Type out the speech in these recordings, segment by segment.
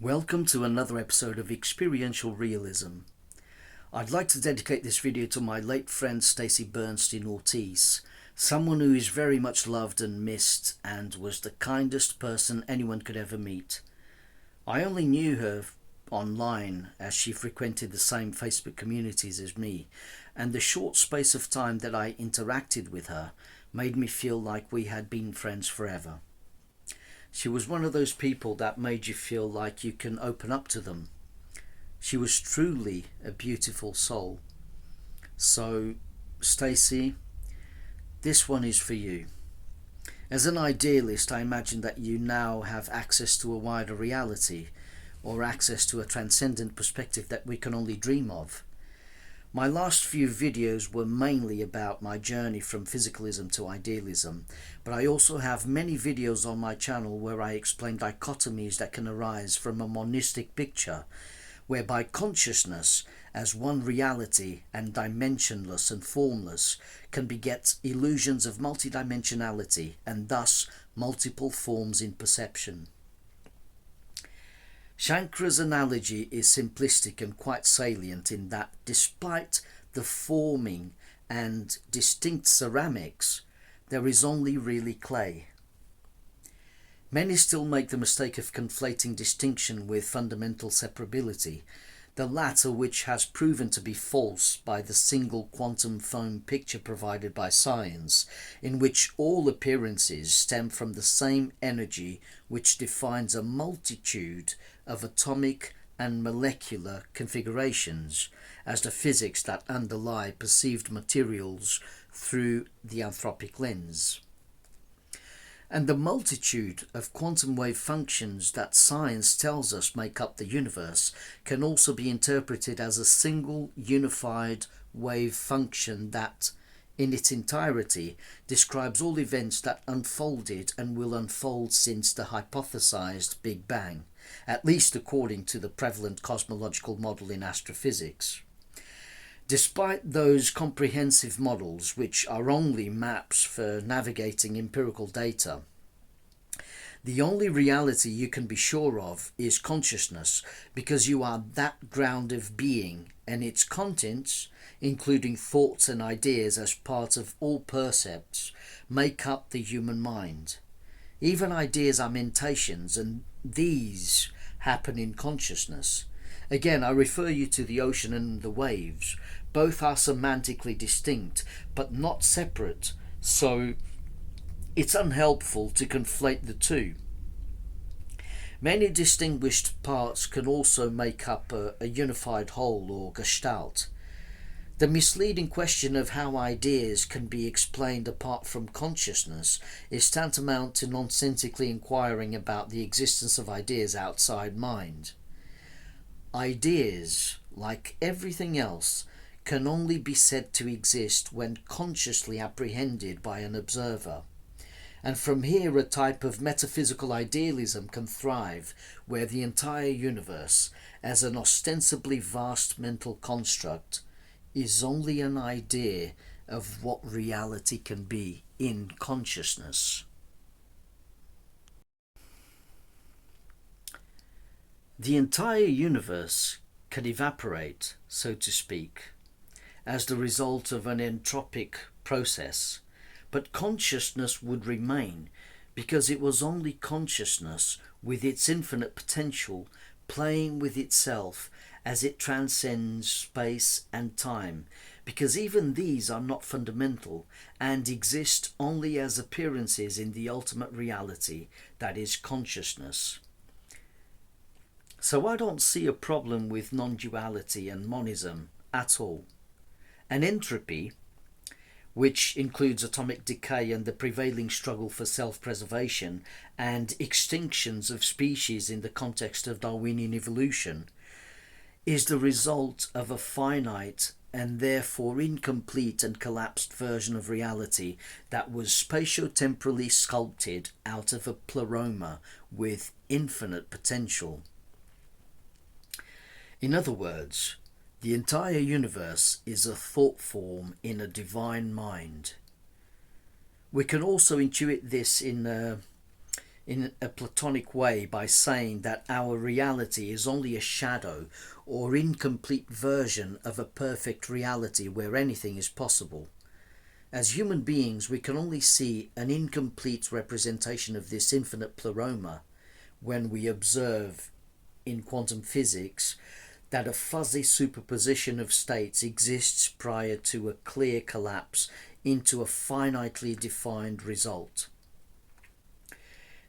Welcome to another episode of Experiential Realism. I'd like to dedicate this video to my late friend Stacey Bernstein Ortiz, someone who is very much loved and missed and was the kindest person anyone could ever meet. I only knew her online as she frequented the same Facebook communities as me, and the short space of time that I interacted with her made me feel like we had been friends forever. She was one of those people that made you feel like you can open up to them. She was truly a beautiful soul. So, Stacey, this one is for you. As an idealist, I imagine that you now have access to a wider reality, or access to a transcendent perspective that we can only dream of. My last few videos were mainly about my journey from physicalism to idealism, but I also have many videos on my channel where I explain dichotomies that can arise from a monistic picture, whereby consciousness as one reality and dimensionless and formless can beget illusions of multidimensionality and thus multiple forms in perception. Shankara's analogy is simplistic and quite salient in that despite the forming and distinct ceramics, there is only really clay. Many still make the mistake of conflating distinction with fundamental separability, the latter which has proven to be false by the single quantum foam picture provided by science, in which all appearances stem from the same energy which defines a multitude of atomic and molecular configurations as the physics that underlie perceived materials through the anthropic lens. And the multitude of quantum wave functions that science tells us make up the universe can also be interpreted as a single unified wave function that, in its entirety, describes all events that unfolded and will unfold since the hypothesized Big Bang, at least according to the prevalent cosmological model in astrophysics. Despite those comprehensive models, which are only maps for navigating empirical data, the only reality you can be sure of is consciousness, because you are that ground of being, and its contents, including thoughts and ideas as part of all percepts, make up the human mind. Even ideas are mentations, and these happen in consciousness. Again, I refer you to the ocean and the waves. Both are semantically distinct, but not separate, so it's unhelpful to conflate the two. Many distinguished parts can also make up a unified whole or gestalt. The misleading question of how ideas can be explained apart from consciousness is tantamount to nonsensically inquiring about the existence of ideas outside mind. Ideas, like everything else, can only be said to exist when consciously apprehended by an observer. And from here a type of metaphysical idealism can thrive, where the entire universe, as an ostensibly vast mental construct, is only an idea of what reality can be in consciousness. The entire universe can evaporate, so to speak, as the result of an entropic process, but consciousness would remain, because it was only consciousness with its infinite potential playing with itself as it transcends space and time, because even these are not fundamental and exist only as appearances in the ultimate reality that is consciousness. So I don't see a problem with non-duality and monism at all. And entropy, which includes atomic decay and the prevailing struggle for self-preservation and extinctions of species in the context of Darwinian evolution, is the result of a finite and therefore incomplete and collapsed version of reality that was spatio-temporally sculpted out of a pleroma with infinite potential. In other words, the entire universe is a thought form in a divine mind. We can also intuit this in in a Platonic way by saying that our reality is only a shadow or incomplete version of a perfect reality where anything is possible. As human beings, we can only see an incomplete representation of this infinite pleroma when we observe in quantum physics that a fuzzy superposition of states exists prior to a clear collapse into a finitely defined result.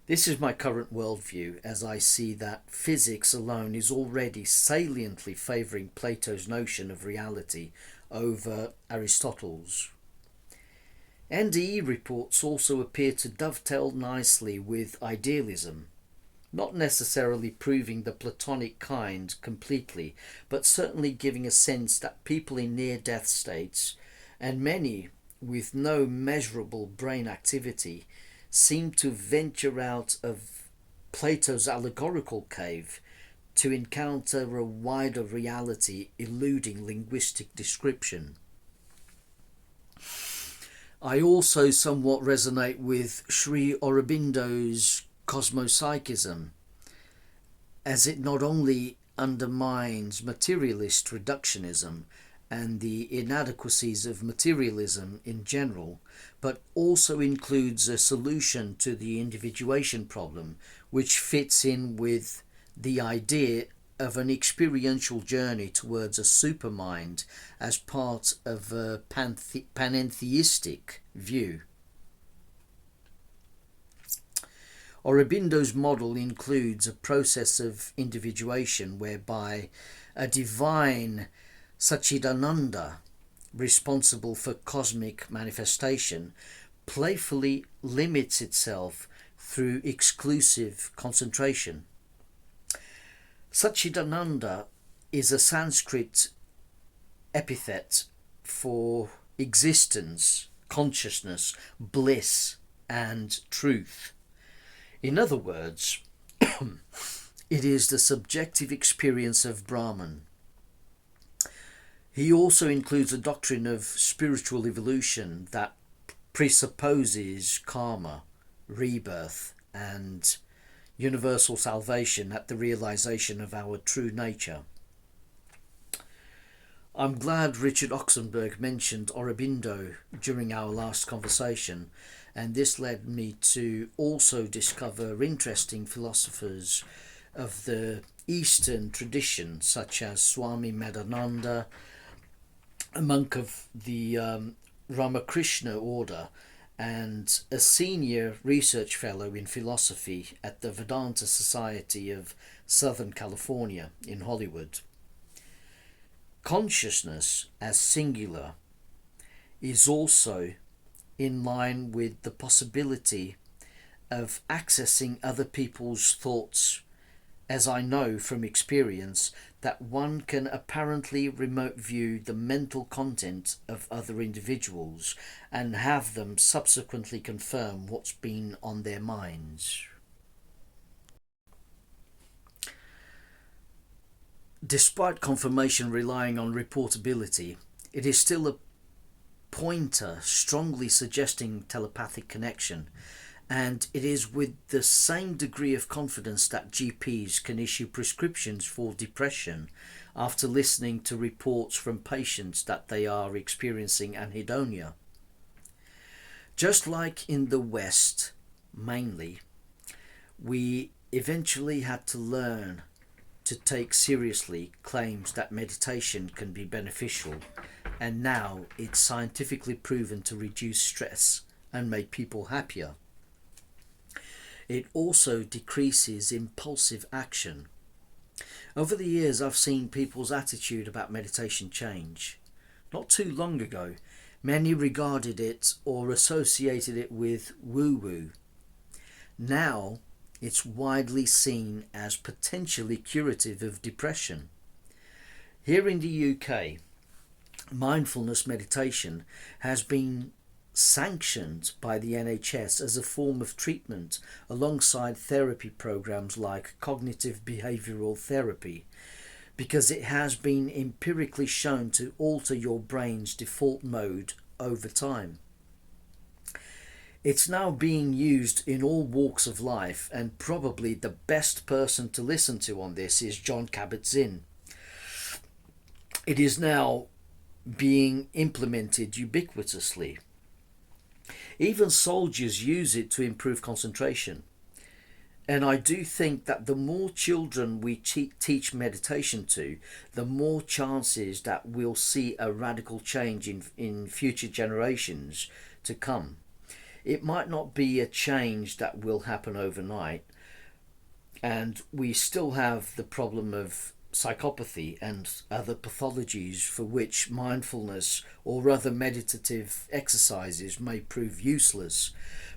This is my current worldview, as I see that physics alone is already saliently favouring Plato's notion of reality over Aristotle's. NDE reports also appear to dovetail nicely with idealism, not necessarily proving the Platonic kind completely, but certainly giving a sense that people in near-death states, and many with no measurable brain activity, seem to venture out of Plato's allegorical cave to encounter a wider reality eluding linguistic description. I also somewhat resonate with Sri Aurobindo's Cosmopsychism, as it not only undermines materialist reductionism and the inadequacies of materialism in general, but also includes a solution to the individuation problem, which fits in with the idea of an experiential journey towards a supermind as part of a panentheistic view. Aurobindo's model includes a process of individuation whereby a divine Satchidananda, responsible for cosmic manifestation, playfully limits itself through exclusive concentration. Satchidananda is a Sanskrit epithet for existence, consciousness, bliss, and truth. In other words, it is the subjective experience of Brahman. He also includes a doctrine of spiritual evolution that presupposes karma, rebirth, and universal salvation at the realization of our true nature. I'm glad Richard Oxenberg mentioned Aurobindo during our last conversation, and this led me to also discover interesting philosophers of the Eastern tradition, such as Swami Madhananda, a monk of the Ramakrishna order, and a senior research fellow in philosophy at the Vedanta Society of Southern California in Hollywood. Consciousness as singular is also in line with the possibility of accessing other people's thoughts, as I know from experience that one can apparently remote view the mental content of other individuals and have them subsequently confirm what's been on their minds. Despite confirmation relying on reportability, it is still a pointer strongly suggesting telepathic connection, and it is with the same degree of confidence that GPs can issue prescriptions for depression after listening to reports from patients that they are experiencing anhedonia. Just like in the West, mainly, we eventually had to learn to take seriously claims that meditation can be beneficial, and now it's scientifically proven to reduce stress and make people happier. It also decreases impulsive action. Over the years, I've seen people's attitude about meditation change. Not too long ago, many regarded it or associated it with woo-woo. Now, it's widely seen as potentially curative of depression. Here in the UK, mindfulness meditation has been sanctioned by the NHS as a form of treatment alongside therapy programs like cognitive behavioural therapy, because it has been empirically shown to alter your brain's default mode over time. It's now being used in all walks of life, and probably the best person to listen to on this is Jon Kabat-Zinn. It is now being implemented ubiquitously. Even soldiers use it to improve concentration. And I do think that the more children we teach meditation to, the more chances that we'll see a radical change in future generations to come. It might not be a change that will happen overnight, and we still have the problem of psychopathy and other pathologies for which mindfulness or other meditative exercises may prove useless.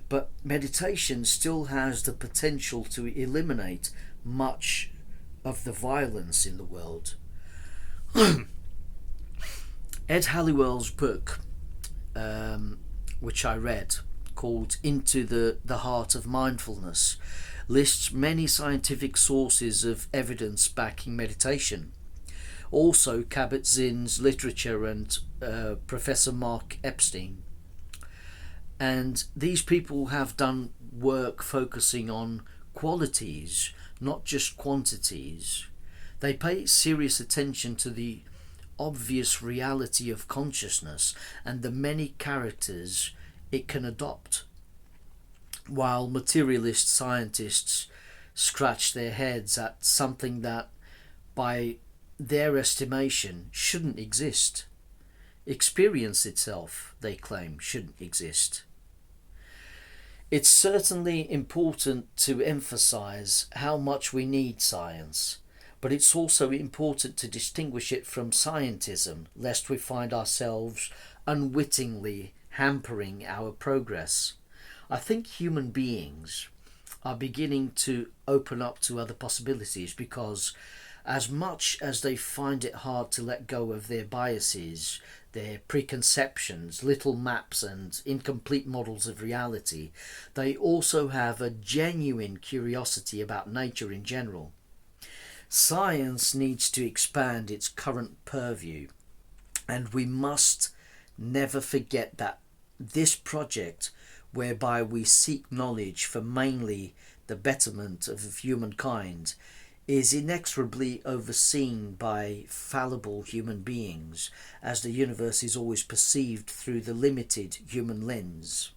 But meditation still has the potential to eliminate much of the violence in the world. Ed Halliwell's book, which I read, called Into the Heart of Mindfulness, lists many scientific sources of evidence backing meditation. Also Kabat-Zinn's literature and Professor Mark Epstein. And these people have done work focusing on qualities, not just quantities. They pay serious attention to the obvious reality of consciousness and the many characters it can adopt, while materialist scientists scratch their heads at something that, by their estimation, shouldn't exist. Experience itself, they claim, shouldn't exist. It's certainly important to emphasize how much we need science, but it's also important to distinguish it from scientism, lest we find ourselves unwittingly hampering our progress. I think human beings are beginning to open up to other possibilities, because as much as they find it hard to let go of their biases, their preconceptions, little maps and incomplete models of reality, they also have a genuine curiosity about nature in general. Science needs to expand its current purview, and we must never forget that this project, whereby we seek knowledge for mainly the betterment of humankind, is inexorably overseen by fallible human beings, as the universe is always perceived through the limited human lens.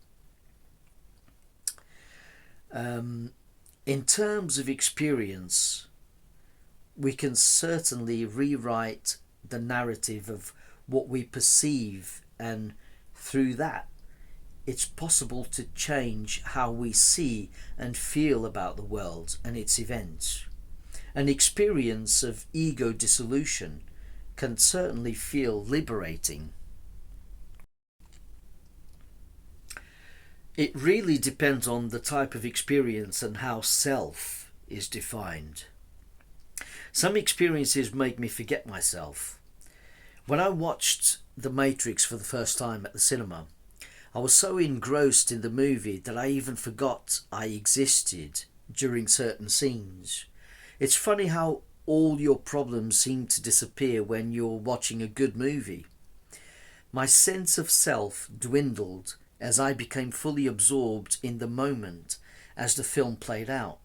In terms of experience, we can certainly rewrite the narrative of what we perceive, and through that it's possible to change how we see and feel about the world and its events. An experience of ego dissolution can certainly feel liberating. It really depends on the type of experience and how self is defined. Some experiences make me forget myself. When I watched The Matrix for the first time at the cinema, I was so engrossed in the movie that I even forgot I existed during certain scenes. It's funny how all your problems seem to disappear when you're watching a good movie. My sense of self dwindled as I became fully absorbed in the moment as the film played out.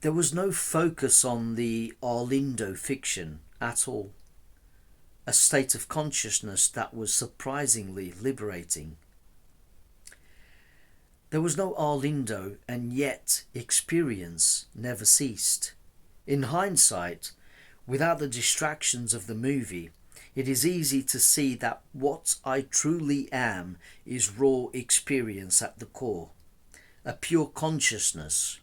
There was no focus on the Arlindo fiction at all. A state of consciousness that was surprisingly liberating. There was no Arlindo, and yet experience never ceased. In hindsight, without the distractions of the movie, it is easy to see that what I truly am is raw experience at the core, a pure consciousness.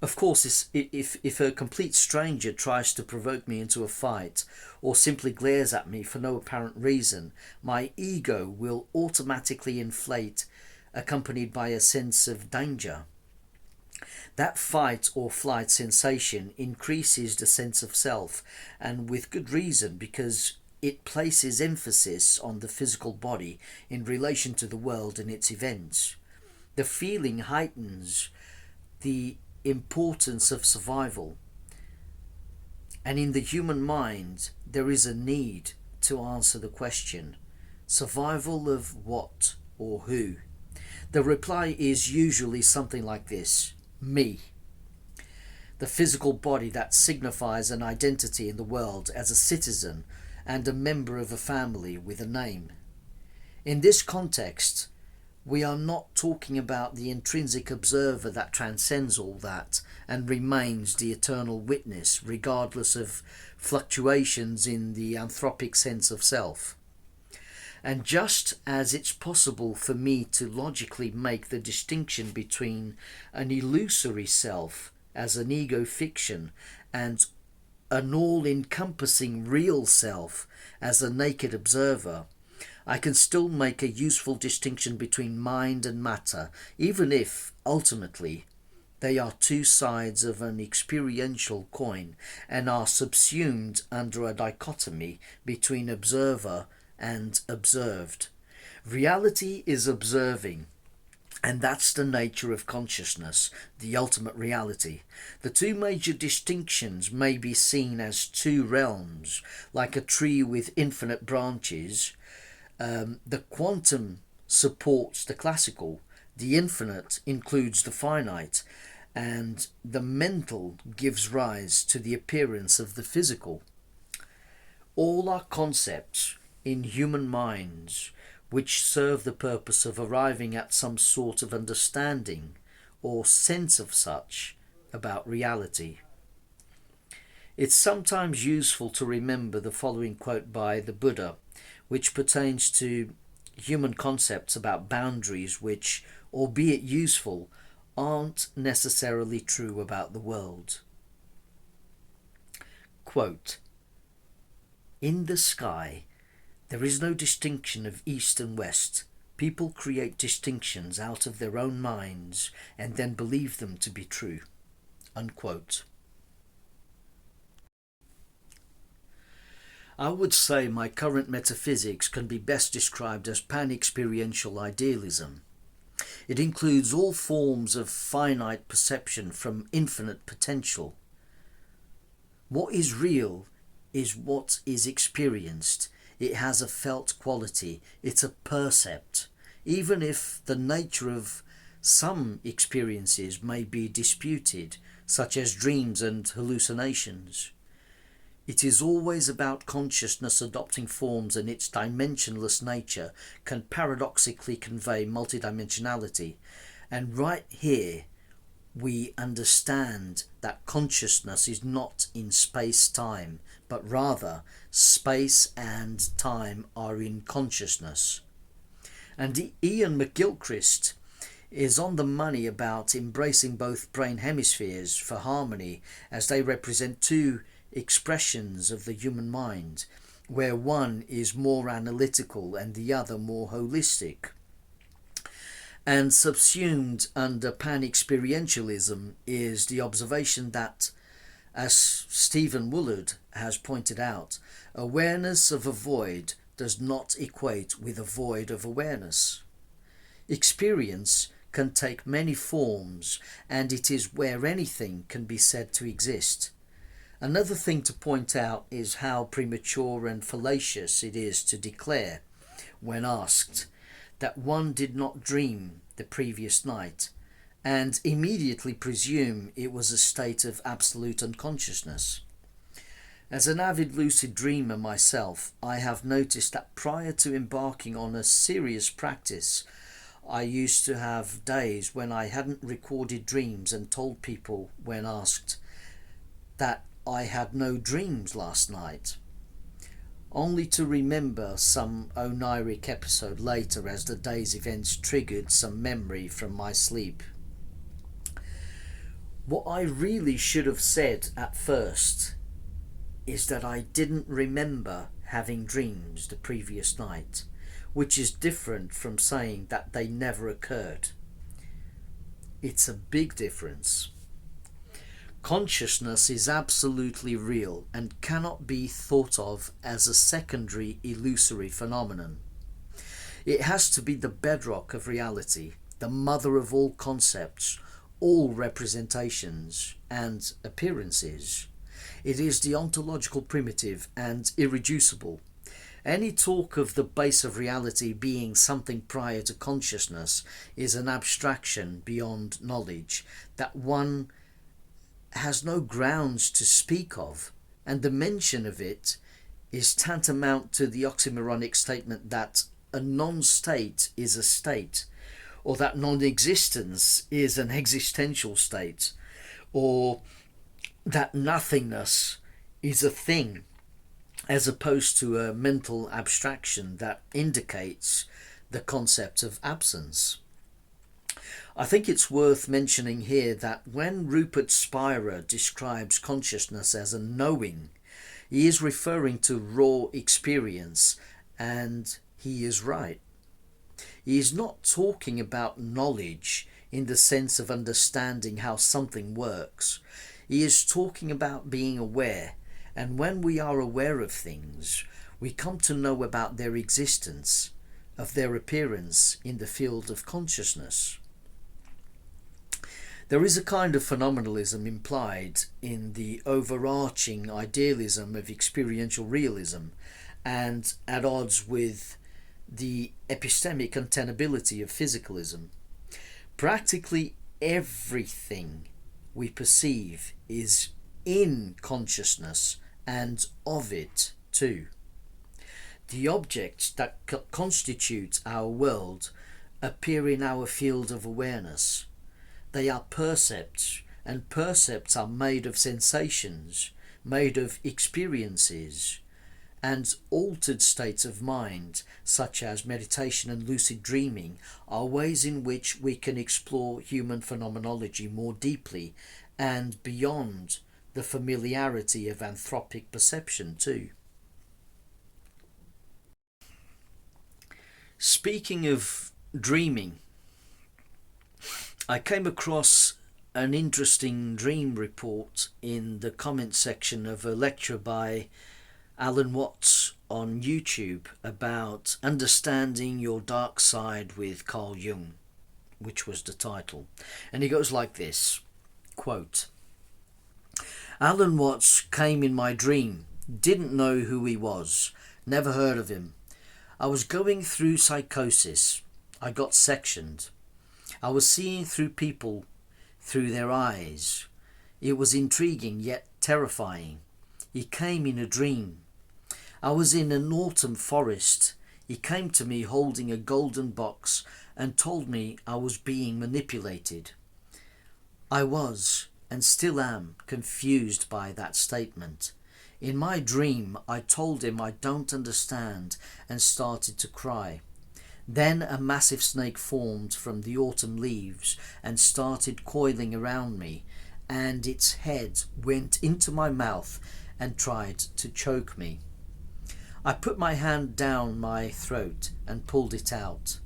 Of course, if a complete stranger tries to provoke me into a fight or simply glares at me for no apparent reason, my ego will automatically inflate, accompanied by a sense of danger. That fight or flight sensation increases the sense of self, and with good reason, because it places emphasis on the physical body in relation to the world and its events. The feeling heightens the importance of survival, and in the human mind there is a need to answer the question, Survival of what or who? The reply is usually something like this: me. The physical body that signifies an identity in the world as a citizen and a member of a family with a name. In this context, we are not talking about the intrinsic observer that transcends all that and remains the eternal witness regardless of fluctuations in the anthropic sense of self. And just as it's possible for me to logically make the distinction between an illusory self as an ego fiction and an all-encompassing real self as a naked observer, I can still make a useful distinction between mind and matter, even if, ultimately, they are two sides of an experiential coin and are subsumed under a dichotomy between observer and observed. Reality is observing, and that's the nature of consciousness, the ultimate reality. The two major distinctions may be seen as two realms, like a tree with infinite branches. The quantum supports the classical, the infinite includes the finite, and the mental gives rise to the appearance of the physical. All are concepts in human minds which serve the purpose of arriving at some sort of understanding or sense of such about reality. It's sometimes useful to remember the following quote by the Buddha, which pertains to human concepts about boundaries which, albeit useful, aren't necessarily true about the world. Quote, "In the sky, there is no distinction of east and west. People create distinctions out of their own minds and then believe them to be true." Unquote. I would say my current metaphysics can be best described as pan-experiential idealism. It includes all forms of finite perception from infinite potential. What is real is what is experienced. It has a felt quality. It's a percept, even if the nature of some experiences may be disputed, such as dreams and hallucinations. It is always about consciousness adopting forms, and its dimensionless nature can paradoxically convey multidimensionality. And right here, we understand that consciousness is not in space-time, but rather space and time are in consciousness. And Ian McGilchrist is on the money about embracing both brain hemispheres for harmony, as they represent two expressions of the human mind, where one is more analytical and the other more holistic. And subsumed under pan-experientialism is the observation that, as Stephen Woolard has pointed out, awareness of a void does not equate with a void of awareness. Experience can take many forms, and it is where anything can be said to exist. Another thing to point out is how premature and fallacious it is to declare, when asked, that one did not dream the previous night, and immediately presume it was a state of absolute unconsciousness. As an avid lucid dreamer myself, I have noticed that prior to embarking on a serious practice, I used to have days when I hadn't recorded dreams and told people, when asked, that I had no dreams last night, only to remember some oniric episode later as the day's events triggered some memory from my sleep. What I really should have said at first is that I didn't remember having dreams the previous night, which is different from saying that they never occurred. It's a big difference. Consciousness is absolutely real and cannot be thought of as a secondary illusory phenomenon. It has to be the bedrock of reality, the mother of all concepts, all representations and appearances. It is the ontological primitive and irreducible, Any talk of the base of reality being something prior to consciousness is an abstraction beyond knowledge that one has no grounds to speak of, and the mention of it is tantamount to the oxymoronic statement that a non-state is a state, or that non-existence is an existential state, or that nothingness is a thing, as opposed to a mental abstraction that indicates the concept of absence. I think it's worth mentioning here that when Rupert Spira describes consciousness as a knowing, he is referring to raw experience, and he is right. He is not talking about knowledge in the sense of understanding how something works. He is talking about being aware, and when we are aware of things, we come to know about their existence, of their appearance in the field of consciousness. There is a kind of phenomenalism implied in the overarching idealism of experiential realism, and at odds with the epistemic untenability of physicalism. Practically everything we perceive is in consciousness and of it too. The objects that constitute our world appear in our field of awareness. They are percepts, and percepts are made of sensations, made of experiences, and altered states of mind, such as meditation and lucid dreaming, are ways in which we can explore human phenomenology more deeply and beyond the familiarity of anthropic perception too. Speaking of dreaming, I came across an interesting dream report in the comment section of a lecture by Alan Watts on YouTube about understanding your dark side with Carl Jung, which was the title. And he goes like this, quote, Alan Watts came in my dream, didn't know who he was, never heard of him. I was going through psychosis. I got sectioned. I was seeing through people through their eyes. It was intriguing yet terrifying. He came in a dream. I was in an autumn forest. He came to me holding a golden box and told me I was being manipulated. I was, and still am, confused by that statement. In my dream, I told him I don't understand and started to cry. Then a massive snake formed from the autumn leaves and started coiling around me, and its head went into my mouth and tried to choke me. I put my hand down my throat and pulled it out.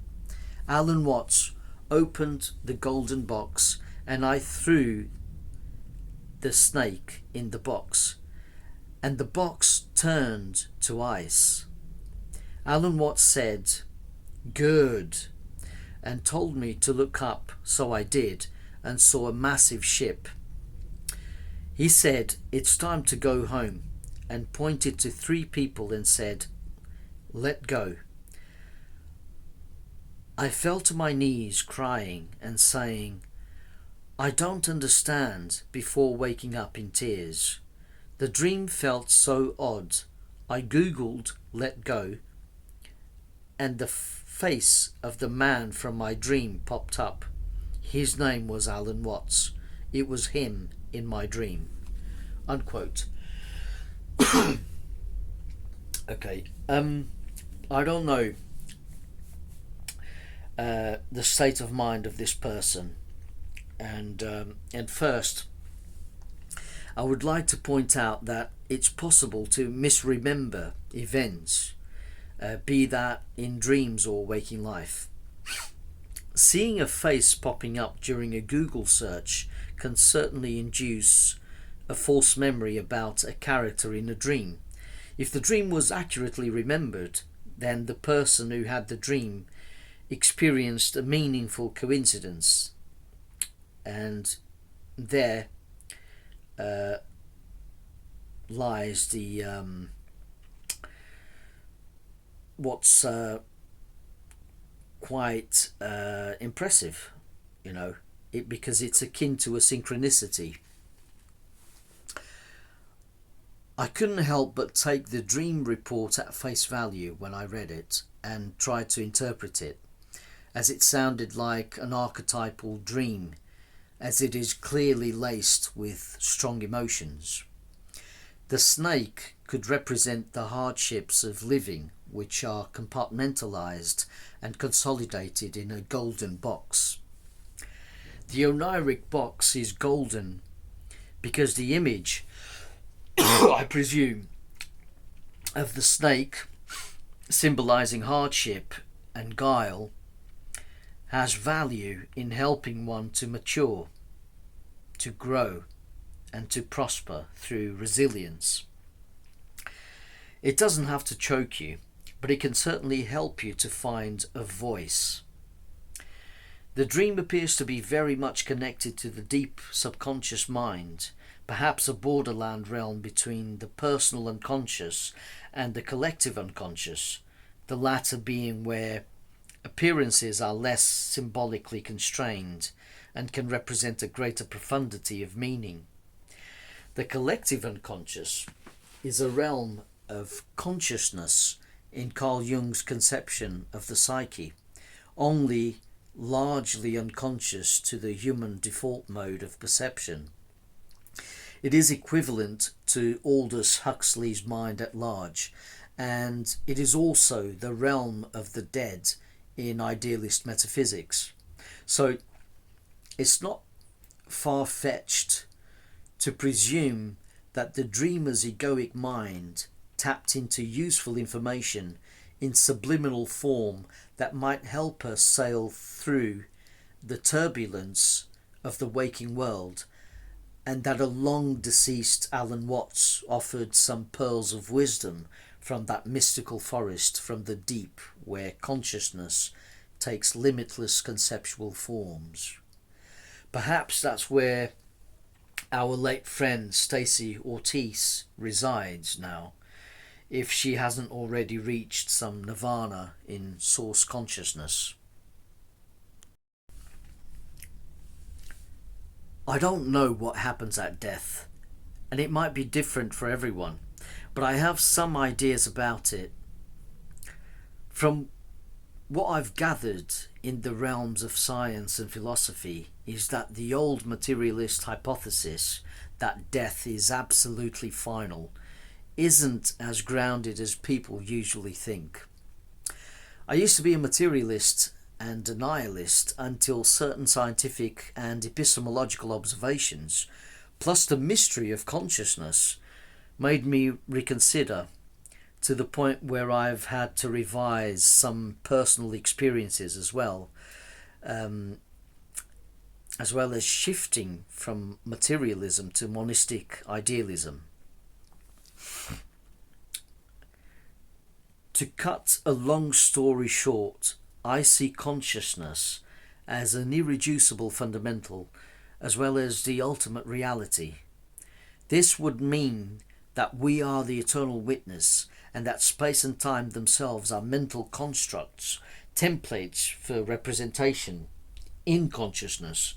Alan Watts opened the golden box and I threw the snake in the box, and the box turned to ice. Alan Watts said, "Good," and told me to look up, so I did and saw a massive ship. He said, "It's time to go home," and pointed to 3 people and said, "Let go." I fell to my knees crying and saying, "I don't understand," before waking up in tears. The dream felt so odd. I googled "let go" and the face of the man from my dream popped up. His name was Alan Watts. It was him in my dream. Unquote. Okay, I don't know the state of mind of this person, and first I would like to point out that it's possible to misremember events, be that in dreams or waking life. Seeing a face popping up during a Google search can certainly induce a false memory about a character in a dream. If the dream was accurately remembered, then the person who had the dream experienced a meaningful coincidence, and there lies the what's quite impressive, because it's akin to a synchronicity. I couldn't help but take the dream report at face value when I read it and tried to interpret it, as it sounded like an archetypal dream, as it is clearly laced with strong emotions. The snake could represent the hardships of living, which are compartmentalized and consolidated in a golden box. The oniric box is golden because the image, I presume, of the snake symbolizing hardship and guile has value in helping one to mature, to grow, and to prosper through resilience. It doesn't have to choke you, but it can certainly help you to find a voice. The dream appears to be very much connected to the deep subconscious mind, perhaps a borderland realm between the personal unconscious and the collective unconscious, the latter being where appearances are less symbolically constrained and can represent a greater profundity of meaning. The collective unconscious is a realm of consciousness in Carl Jung's conception of the psyche, only largely unconscious to the human default mode of perception. It is equivalent to Aldous Huxley's mind at large, and it is also the realm of the dead in idealist metaphysics. So it's not far-fetched to presume that the dreamer's egoic mind tapped into useful information in subliminal form that might help us sail through the turbulence of the waking world, and that a long-deceased Alan Watts offered some pearls of wisdom from that mystical forest from the deep where consciousness takes limitless conceptual forms. Perhaps that's where our late friend Stacey Ortiz resides now, if she hasn't already reached some nirvana in source consciousness. I don't know what happens at death, and it might be different for everyone, but I have some ideas about it. From what I've gathered in the realms of science and philosophy is that the old materialist hypothesis that death is absolutely final isn't as grounded as people usually think. I used to be a materialist and a nihilist until certain scientific and epistemological observations, plus the mystery of consciousness, made me reconsider, to the point where I've had to revise some personal experiences as well as shifting from materialism to monistic idealism. To cut a long story short, I see consciousness as an irreducible fundamental as well as the ultimate reality. This would mean that we are the eternal witness and that space and time themselves are mental constructs, templates for representation in consciousness.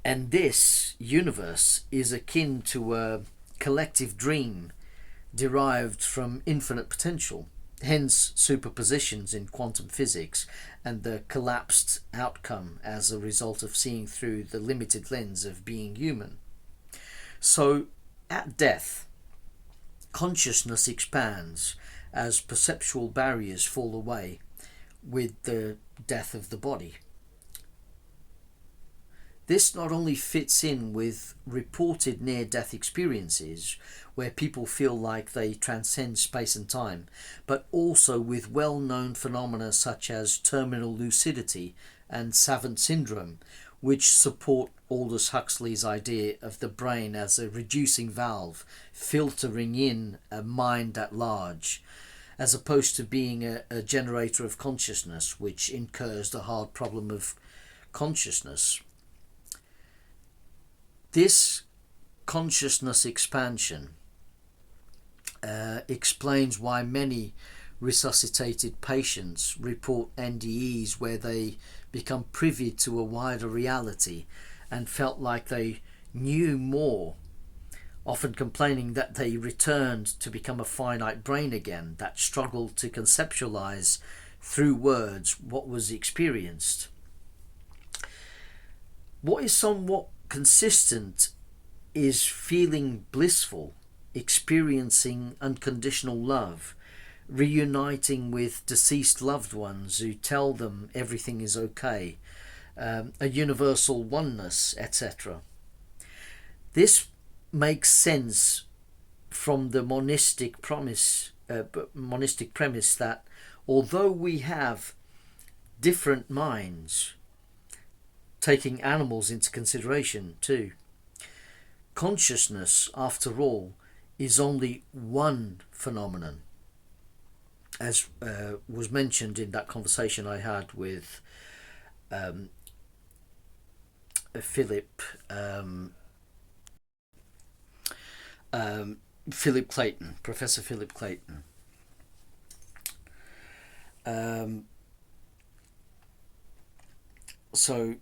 And this universe is akin to a collective dream derived from infinite potential, hence superpositions in quantum physics and the collapsed outcome as a result of seeing through the limited lens of being human. So, at death, consciousness expands as perceptual barriers fall away with the death of the body. This not only fits in with reported near-death experiences where people feel like they transcend space and time, but also with well-known phenomena such as terminal lucidity and savant syndrome, which support Aldous Huxley's idea of the brain as a reducing valve filtering in a mind at large, as opposed to being a generator of consciousness, which incurs the hard problem of consciousness. This consciousness expansion explains why many resuscitated patients report NDEs where they become privy to a wider reality and felt like they knew more, often complaining that they returned to become a finite brain again that struggled to conceptualize through words what was experienced. What is somewhat consistent is feeling blissful, experiencing unconditional love, reuniting with deceased loved ones who tell them everything is okay, a universal oneness, etc. This makes sense from the monistic premise that although we have different minds, taking animals into consideration too, consciousness, after all, is only one phenomenon, as was mentioned in that conversation I had with Philip Clayton, Professor Philip Clayton. So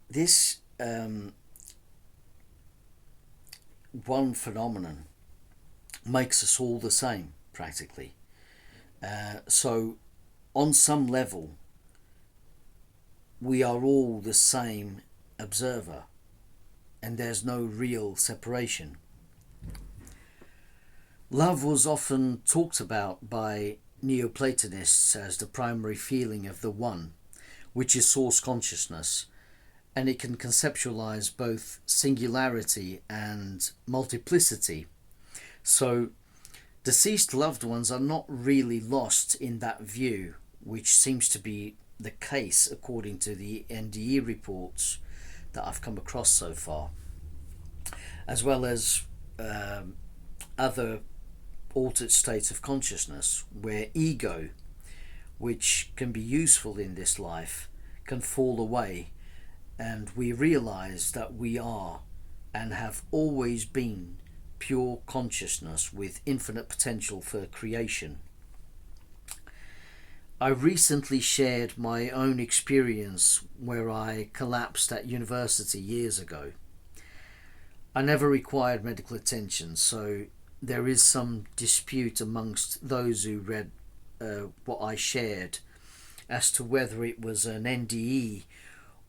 this one phenomenon makes us all the same, practically. So on some level, we are all the same observer, and there's no real separation. Love was often talked about by Neoplatonists as the primary feeling of the One, which is source consciousness, and it can conceptualize both singularity and multiplicity. So deceased loved ones are not really lost in that view, which seems to be the case according to the NDE reports that I've come across so far, as well as other altered states of consciousness where ego, which can be useful in this life, can fall away, and we realize that we are and have always been pure consciousness with infinite potential for creation. I recently shared my own experience where I collapsed at university years ago. I never required medical attention, so there is some dispute amongst those who read what I shared as to whether it was an NDE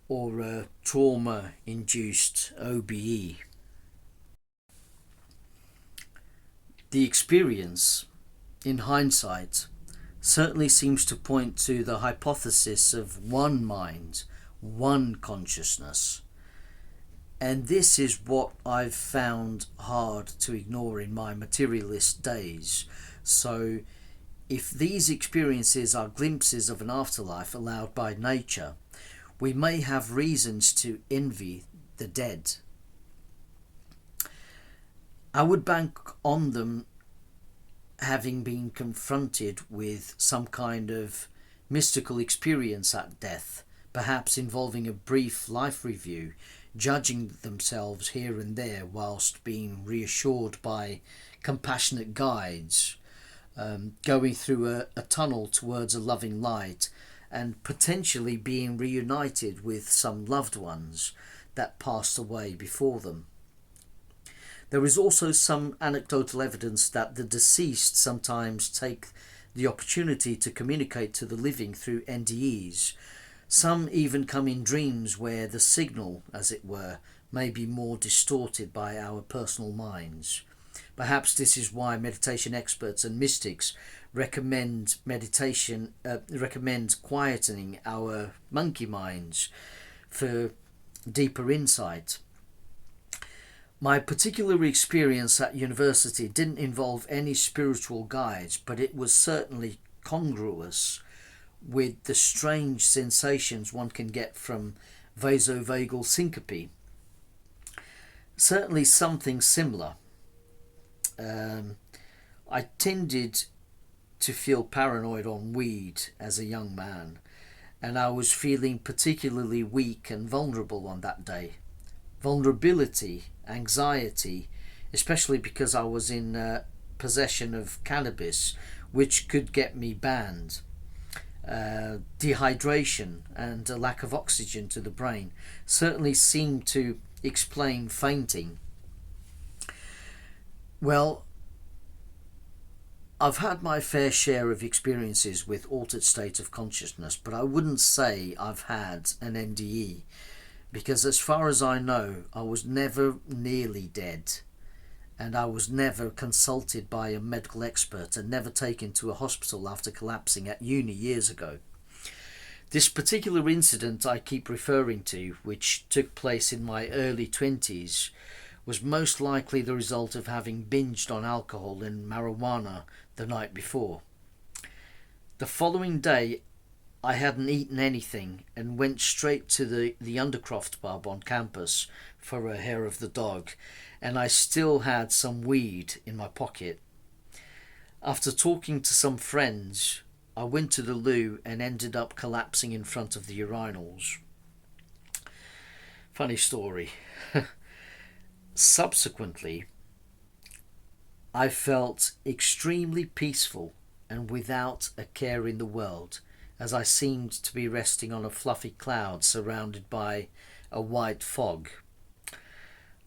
or a trauma-induced OBE. The experience, in hindsight, certainly seems to point to the hypothesis of one mind, one consciousness. And this is what I've found hard to ignore in my materialist days. So if these experiences are glimpses of an afterlife allowed by nature, we may have reasons to envy the dead. I would bank on them having been confronted with some kind of mystical experience at death, perhaps involving a brief life review, judging themselves here and there whilst being reassured by compassionate guides, going through a tunnel towards a loving light, and potentially being reunited with some loved ones that passed away before them. There is also some anecdotal evidence that the deceased sometimes take the opportunity to communicate to the living through NDEs. Some even come in dreams where the signal, as it were, may be more distorted by our personal minds. Perhaps this is why meditation experts and mystics recommend quietening our monkey minds for deeper insight. My particular experience at university didn't involve any spiritual guides, but it was certainly congruous with the strange sensations one can get from vasovagal syncope. Certainly something similar. I tended to feel paranoid on weed as a young man, and I was feeling particularly weak and vulnerable on that day. Vulnerability, anxiety, especially because I was in possession of cannabis, which could get me banned. Dehydration and a lack of oxygen to the brain certainly seemed to explain fainting. Well, I've had my fair share of experiences with altered state of consciousness, but I wouldn't say I've had an NDE, because as far as I know, I was never nearly dead, and I was never consulted by a medical expert and never taken to a hospital after collapsing at uni years ago. This particular incident I keep referring to, which took place in my early 20s, was most likely the result of having binged on alcohol and marijuana the night before. The following day, I hadn't eaten anything and went straight to the Undercroft pub on campus for a hair of the dog, and I still had some weed in my pocket. After talking to some friends, I went to the loo and ended up collapsing in front of the urinals. Funny story. Subsequently, I felt extremely peaceful and without a care in the world, as I seemed to be resting on a fluffy cloud surrounded by a white fog.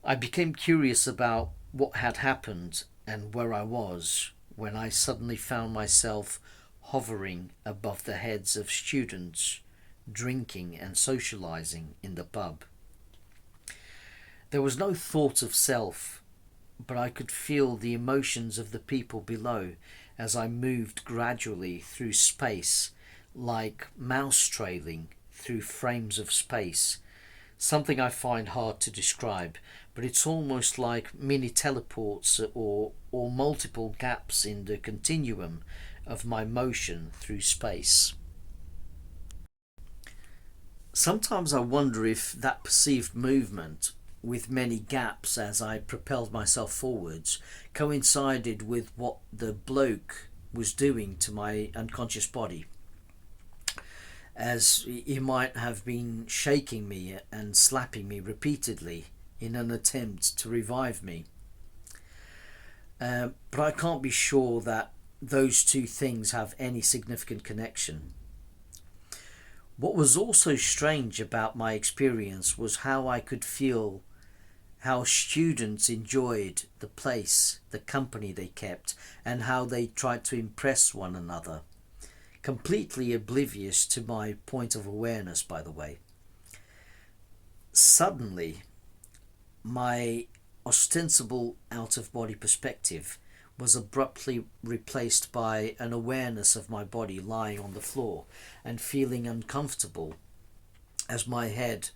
I became curious about what had happened and where I was when I suddenly found myself hovering above the heads of students, drinking and socializing in the pub. There was no thought of self, but I could feel the emotions of the people below as I moved gradually through space, like mouse trailing through frames of space, something I find hard to describe, but it's almost like mini teleports or multiple gaps in the continuum of my motion through space. Sometimes I wonder if that perceived movement, with many gaps as I propelled myself forwards, coincided with what the bloke was doing to my unconscious body, as he might have been shaking me and slapping me repeatedly in an attempt to revive me. But I can't be sure that those two things have any significant connection. What was also strange about my experience was how I could feel how students enjoyed the place, the company they kept, and how they tried to impress one another. Completely oblivious to my point of awareness, by the way. Suddenly, my ostensible out-of-body perspective was abruptly replaced by an awareness of my body lying on the floor and feeling uncomfortable as my head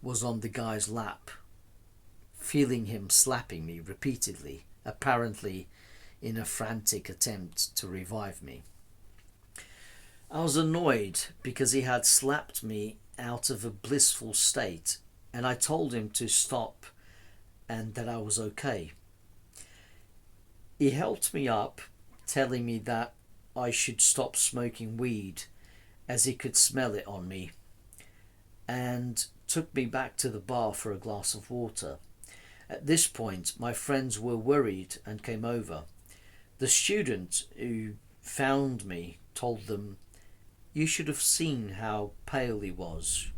was on the guy's lap, feeling him slapping me repeatedly, apparently in a frantic attempt to revive me. I was annoyed because he had slapped me out of a blissful state, and I told him to stop and that I was okay. He helped me up, telling me that I should stop smoking weed as he could smell it on me, and took me back to the bar for a glass of water. At this point, my friends were worried and came over. The student who found me told them, "You should have seen how pale he was.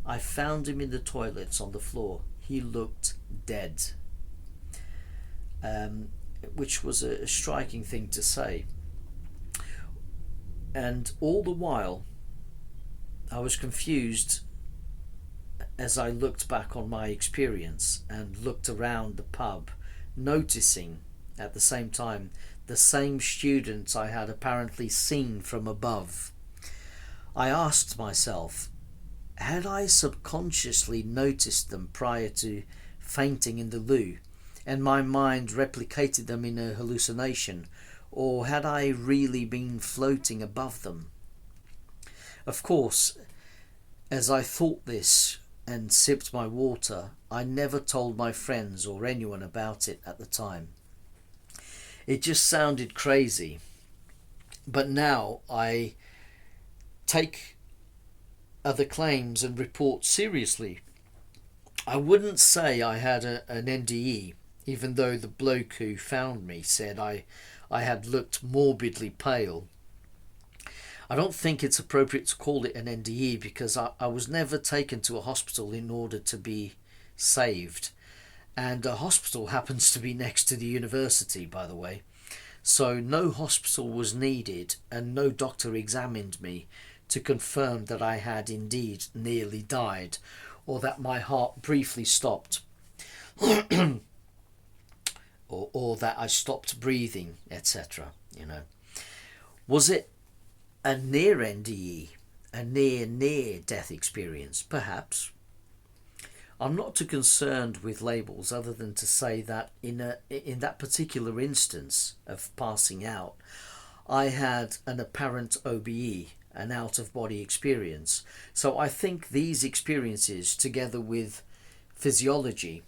I found him in the toilets on the floor. He looked dead." Which was a striking thing to say. And all the while, I was confused as I looked back on my experience and looked around the pub, noticing at the same time the same students I had apparently seen from above. I asked myself, had I subconsciously noticed them prior to fainting in the loo, and my mind replicated them in a hallucination, or had I really been floating above them? Of course, as I thought this and sipped my water, I never told my friends or anyone about it at the time. It just sounded crazy. But now I take other claims and reports seriously. I wouldn't say I had an NDE, even though the bloke who found me said I had looked morbidly pale. I don't think it's appropriate to call it an NDE because I was never taken to a hospital in order to be saved. And a hospital happens to be next to the university, by the way. So no hospital was needed and no doctor examined me to confirm that I had indeed nearly died or that my heart briefly stopped or that I stopped breathing, etc. Was it a near NDE, a near death experience? Perhaps. I'm not too concerned with labels other than to say that in that particular instance of passing out, I had an apparent OBE, an out-of-body experience. So I think these experiences, together with physiology,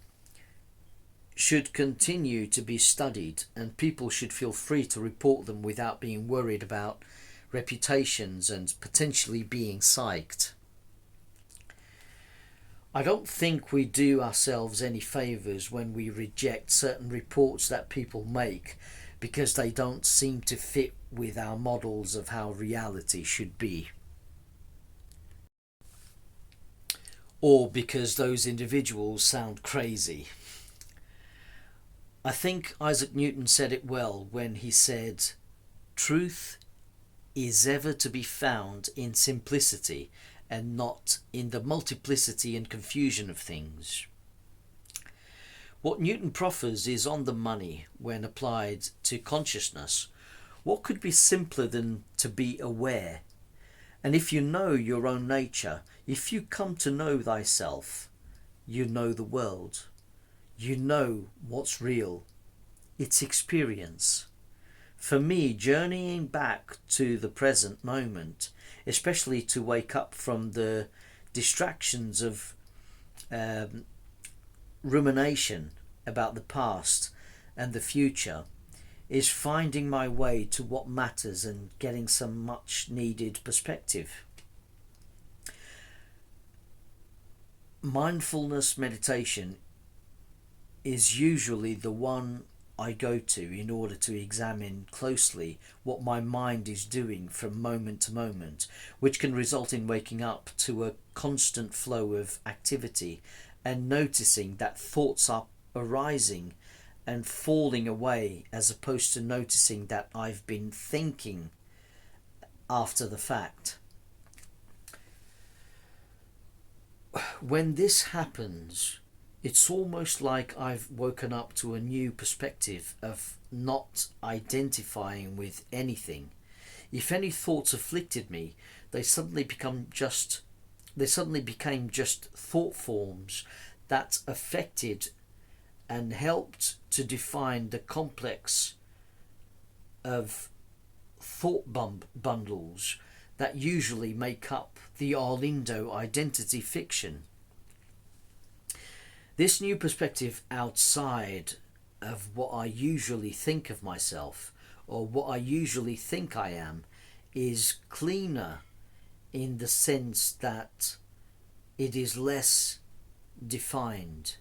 should continue to be studied, and people should feel free to report them without being worried about reputations and potentially being psyched. I don't think we do ourselves any favours when we reject certain reports that people make because they don't seem to fit with our models of how reality should be. Or because those individuals sound crazy. I think Isaac Newton said it well when he said, "Truth is ever to be found in simplicity and not in the multiplicity and confusion of things." What Newton proffers is on the money when applied to consciousness. What could be simpler than to be aware? And if you know your own nature, if you come to know thyself, you know the world. You know what's real. It's experience. For me, journeying back to the present moment, especially to wake up from the distractions of rumination about the past and the future, is finding my way to what matters and getting some much needed perspective. Mindfulness meditation is usually the one I go to in order to examine closely what my mind is doing from moment to moment, which can result in waking up to a constant flow of activity and noticing that thoughts are arising and falling away, as opposed to noticing that I've been thinking after the fact. When this happens, it's almost like I've woken up to a new perspective of not identifying with anything. If any thoughts afflicted me, they suddenly became just thought forms that affected and helped to define the complex of thought bundles that usually make up the Arlindo identity fiction. This new perspective outside of what I usually think of myself or what I usually think I am is cleaner in the sense that it is less defined.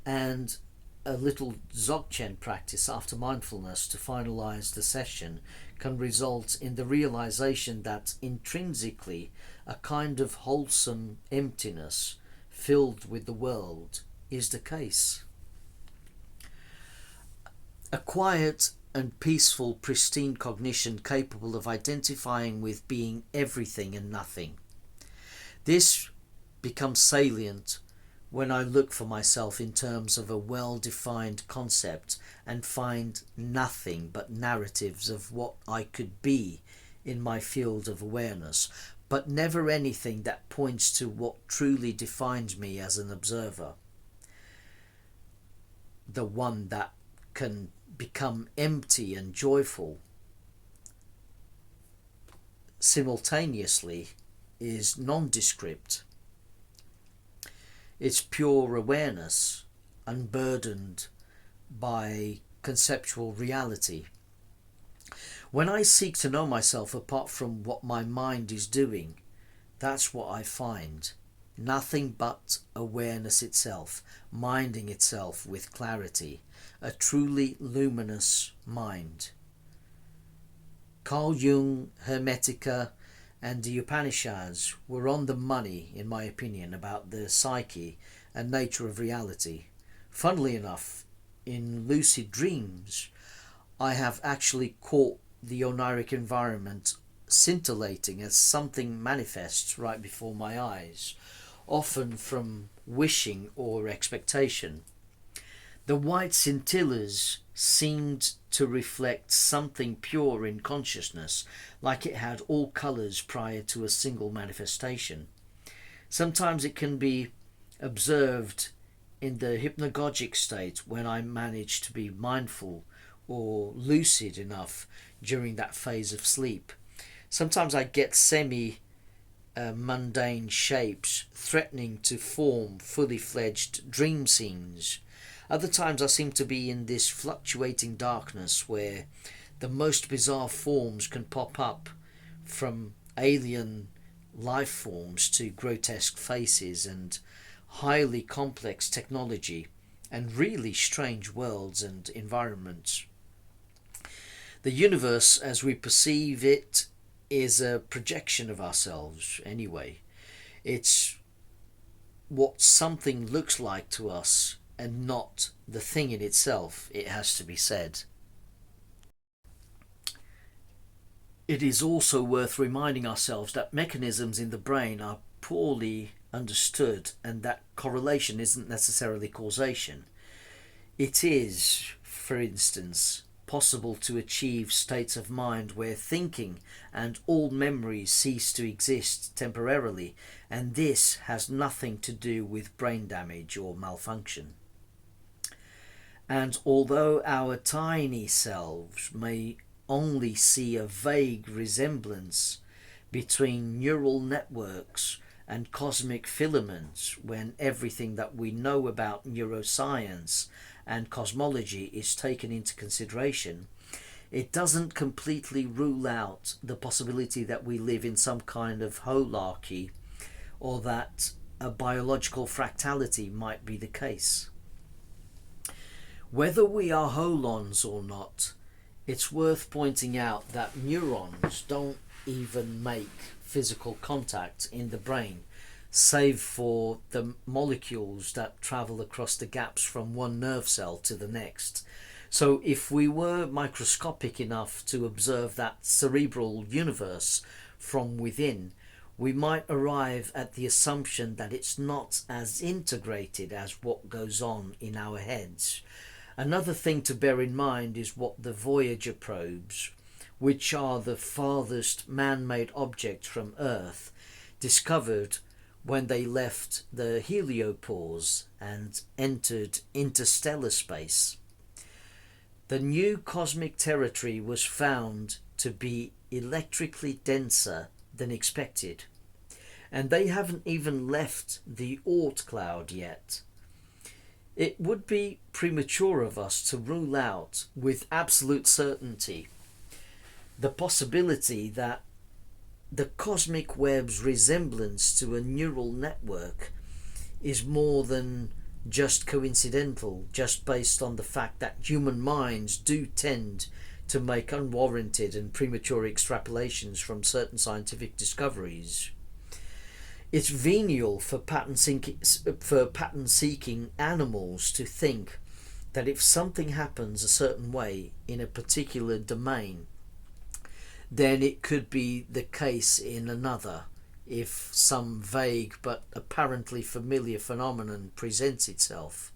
And a little Dzogchen practice after mindfulness to finalize the session can result in the realization that intrinsically a kind of wholesome emptiness filled with the world is the case. A quiet and peaceful, pristine cognition capable of identifying with being everything and nothing. This becomes salient when I look for myself in terms of a well-defined concept and find nothing but narratives of what I could be in my field of awareness, but never anything that points to what truly defines me as an observer. The one that can become empty and joyful simultaneously is nondescript. It's pure awareness, unburdened by conceptual reality. When I seek to know myself apart from what my mind is doing, that's what I find. nothing but awareness itself, minding itself with clarity, a truly luminous mind. Carl Jung, Hermetica, and the Upanishads were on the money, in my opinion, about the psyche and nature of reality. Funnily enough, in lucid dreams, I have actually caught the oniric environment scintillating as something manifests right before my eyes, often from wishing or expectation. The white scintillas seemed to reflect something pure in consciousness, like it had all colours prior to a single manifestation. Sometimes it can be observed in the hypnagogic state when I manage to be mindful or lucid enough during that phase of sleep. Sometimes I get mundane shapes threatening to form fully fledged dream scenes. Other times I seem to be in this fluctuating darkness where the most bizarre forms can pop up, from alien life forms to grotesque faces and highly complex technology and really strange worlds and environments. The universe as we perceive it is a projection of ourselves anyway. It's what something looks like to us and not the thing in itself, it has to be said. It is also worth reminding ourselves that mechanisms in the brain are poorly understood and that correlation isn't necessarily causation. It is, for instance, possible to achieve states of mind where thinking and all memories cease to exist temporarily, and this has nothing to do with brain damage or malfunction. And although our tiny selves may only see a vague resemblance between neural networks and cosmic filaments when everything that we know about neuroscience and cosmology is taken into consideration, it doesn't completely rule out the possibility that we live in some kind of holarchy or that a biological fractality might be the case. Whether we are holons or not, it's worth pointing out that neurons don't even make physical contact in the brain, save for the molecules that travel across the gaps from one nerve cell to the next. So if we were microscopic enough to observe that cerebral universe from within, we might arrive at the assumption that it's not as integrated as what goes on in our heads. Another thing to bear in mind is what the Voyager probes, which are the farthest man-made objects from Earth, discovered when they left the heliopause and entered interstellar space. The new cosmic territory was found to be electrically denser than expected, and they haven't even left the Oort cloud yet. It would be premature of us to rule out with absolute certainty the possibility that the cosmic web's resemblance to a neural network is more than just coincidental, just based on the fact that human minds do tend to make unwarranted and premature extrapolations from certain scientific discoveries. It's venial for pattern-seeking animals to think that if something happens a certain way in a particular domain, then it could be the case in another if some vague but apparently familiar phenomenon presents itself.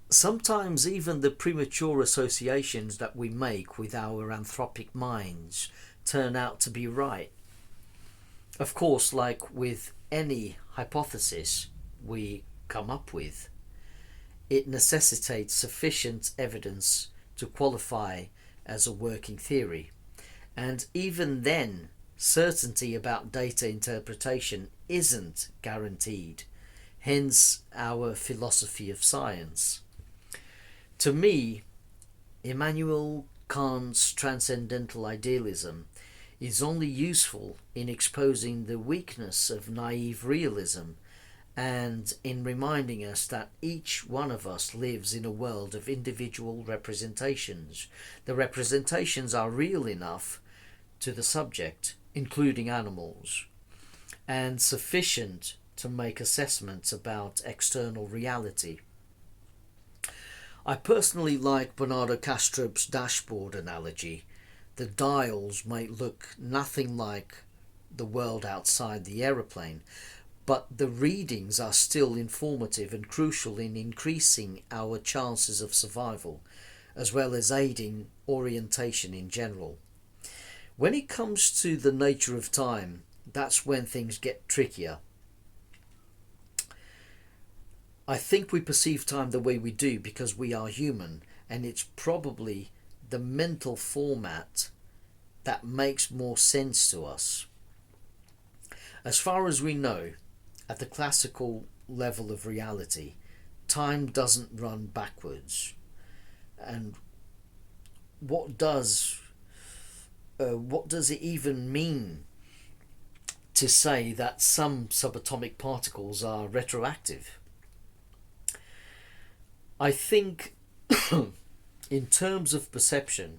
Sometimes even the premature associations that we make with our anthropic minds turn out to be right. Of course, like with any hypothesis we come up with, it necessitates sufficient evidence to qualify as a working theory. And even then, certainty about data interpretation isn't guaranteed, hence our philosophy of science. To me, Immanuel Kant's transcendental idealism is only useful in exposing the weakness of naive realism and in reminding us that each one of us lives in a world of individual representations. The representations are real enough to the subject, including animals, and sufficient to make assessments about external reality. I personally like Bernardo Kastrup's dashboard analogy. The dials might look nothing like the world outside the aeroplane, but the readings are still informative and crucial in increasing our chances of survival, as well as aiding orientation in general. When it comes to the nature of time, that's when things get trickier. I think we perceive time the way we do because we are human, and it's probably the mental format that makes more sense to us. As far as we know, at the classical level of reality, time doesn't run backwards. And what does it even mean to say that some subatomic particles are retroactive? I think in terms of perception,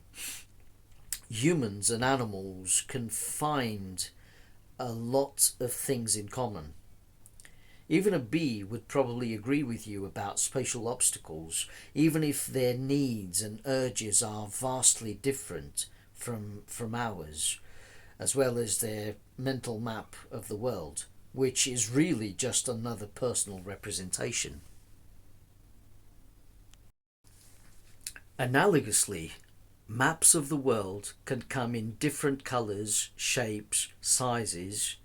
humans and animals can find a lot of things in common. Even a bee would probably agree with you about spatial obstacles, even if their needs and urges are vastly different from ours, as well as their mental map of the world, which is really just another personal representation. Analogously, maps of the world can come in different colours, shapes, sizes.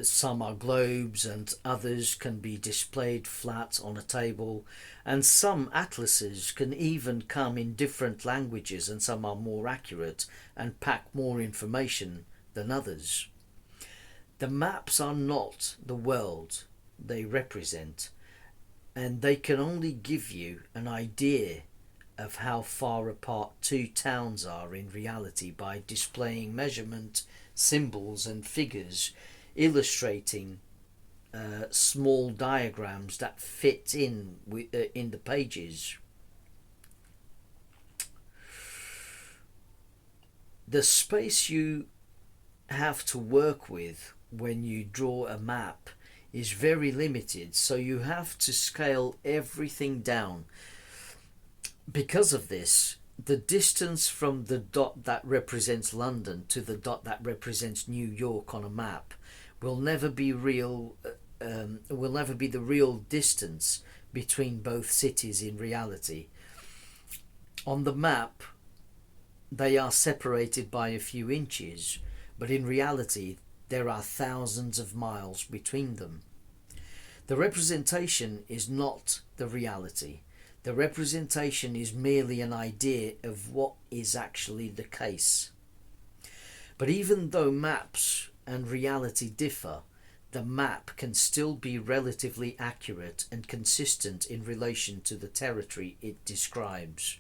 Some are globes and others can be displayed flat on a table, and some atlases can even come in different languages, and some are more accurate and pack more information than others. The maps are not the world they represent, and they can only give you an idea of how far apart two towns are in reality by displaying measurement symbols and figures illustrating small diagrams that fit in the pages. The space you have to work with when you draw a map is very limited, so you have to scale everything down. Because of this, the distance from the dot that represents London to the dot that represents New York on a map will never be the real distance between both cities in reality. On the map, they are separated by a few inches, but in reality, there are thousands of miles between them. The representation is not the reality. The representation is merely an idea of what is actually the case. But even though maps and reality differ, the map can still be relatively accurate and consistent in relation to the territory it describes.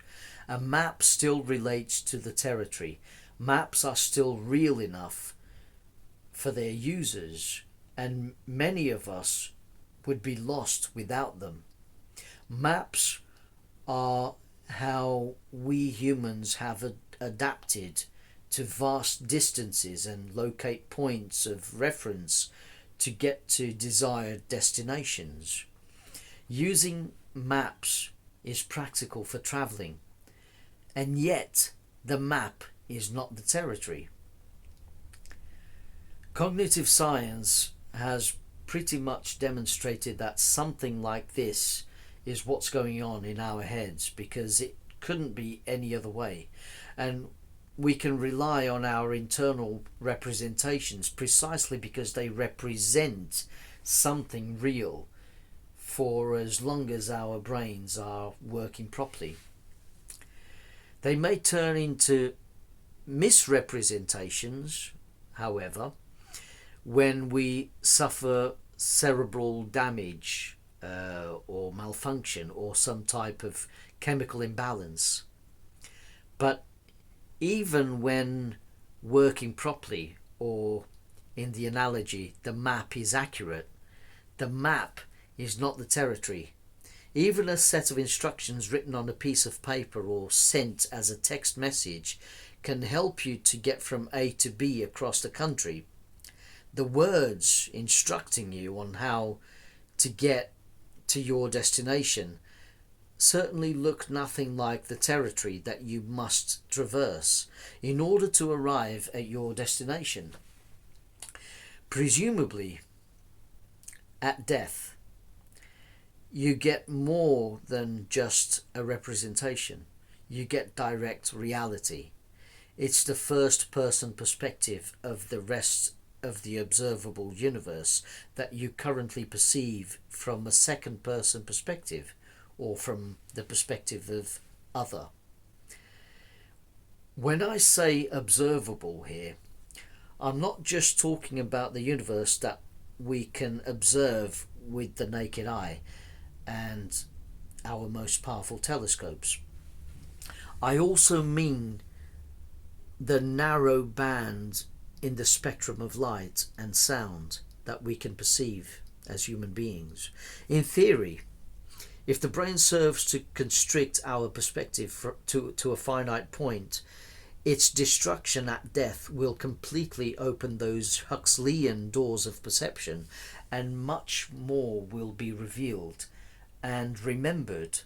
A map still relates to the territory. Maps are still real enough for their users, and many of us would be lost without them. Maps are how we humans have adapted to vast distances and locate points of reference to get to desired destinations. Using maps is practical for travelling, and yet the map is not the territory. Cognitive science has pretty much demonstrated that something like this is what's going on in our heads, because it couldn't be any other way. And we can rely on our internal representations precisely because they represent something real for as long as our brains are working properly. They may turn into misrepresentations, however, when we suffer cerebral damage or malfunction or some type of chemical imbalance. But even when working properly, or in the analogy, the map is accurate. The map is not the territory. Even a set of instructions written on a piece of paper or sent as a text message can help you to get from A to B across the country. The words instructing you on how to get to your destination certainly look nothing like the territory that you must traverse in order to arrive at your destination. Presumably, at death, you get more than just a representation. You get direct reality. It's the first person perspective of the rest of the observable universe that you currently perceive from a second person perspective, or from the perspective of other. When I say observable here, I'm not just talking about the universe that we can observe with the naked eye and our most powerful telescopes. I also mean the narrow band in the spectrum of light and sound that we can perceive as human beings. In theory, if the brain serves to constrict our perspective to a finite point, its destruction at death will completely open those Huxleyan doors of perception, and much more will be revealed. And remembered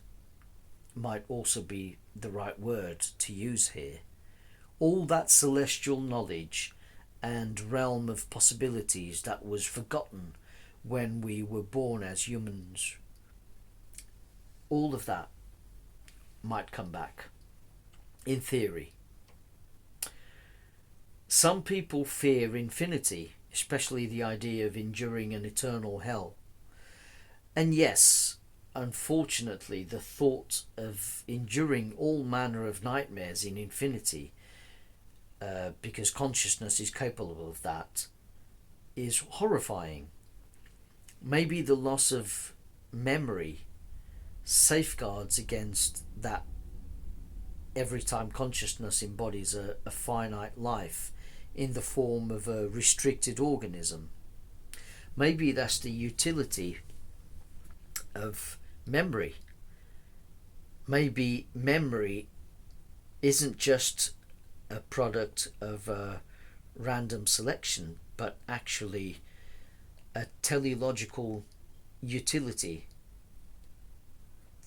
might also be the right word to use here. All that celestial knowledge and realm of possibilities that was forgotten when we were born as humans, all of that might come back, in theory. Some people fear infinity, especially the idea of enduring an eternal hell. And yes, unfortunately, the thought of enduring all manner of nightmares in infinity, because consciousness is capable of that, is horrifying. Maybe the loss of memory safeguards against that every time consciousness embodies a finite life in the form of a restricted organism. Maybe that's the utility of memory. Maybe memory isn't just a product of a random selection, but actually a teleological utility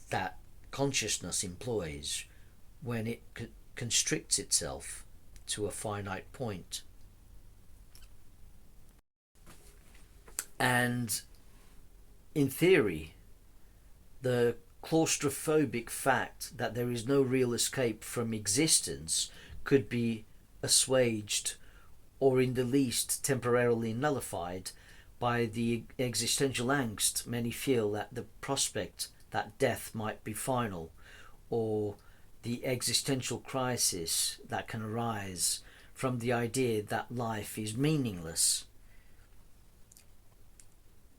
that consciousness employs when it constricts itself to a finite point. And in theory, the claustrophobic fact that there is no real escape from existence could be assuaged, or in the least temporarily nullified, by the existential angst many feel at the prospect that death might be final, or the existential crisis that can arise from the idea that life is meaningless.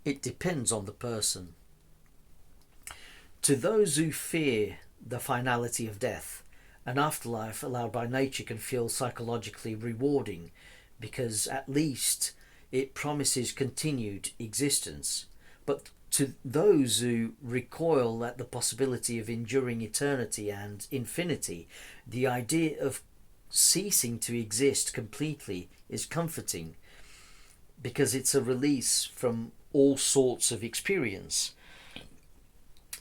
It depends on the person. To those who fear the finality of death, an afterlife allowed by nature can feel psychologically rewarding, because at least it promises continued existence. But to those who recoil at the possibility of enduring eternity and infinity, the idea of ceasing to exist completely is comforting, because it's a release from all sorts of experience.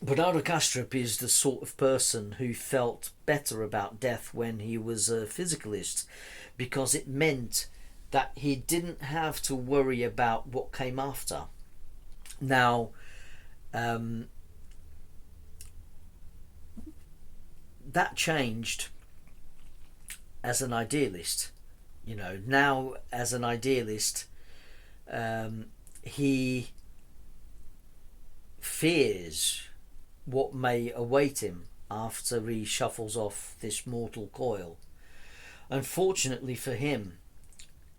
Bernardo Kastrup is the sort of person who felt better about death when he was a physicalist, because it meant that he didn't have to worry about what came after. Now, that changed as an idealist. Now as an idealist, he fears what may await him after he shuffles off this mortal coil. Unfortunately for him,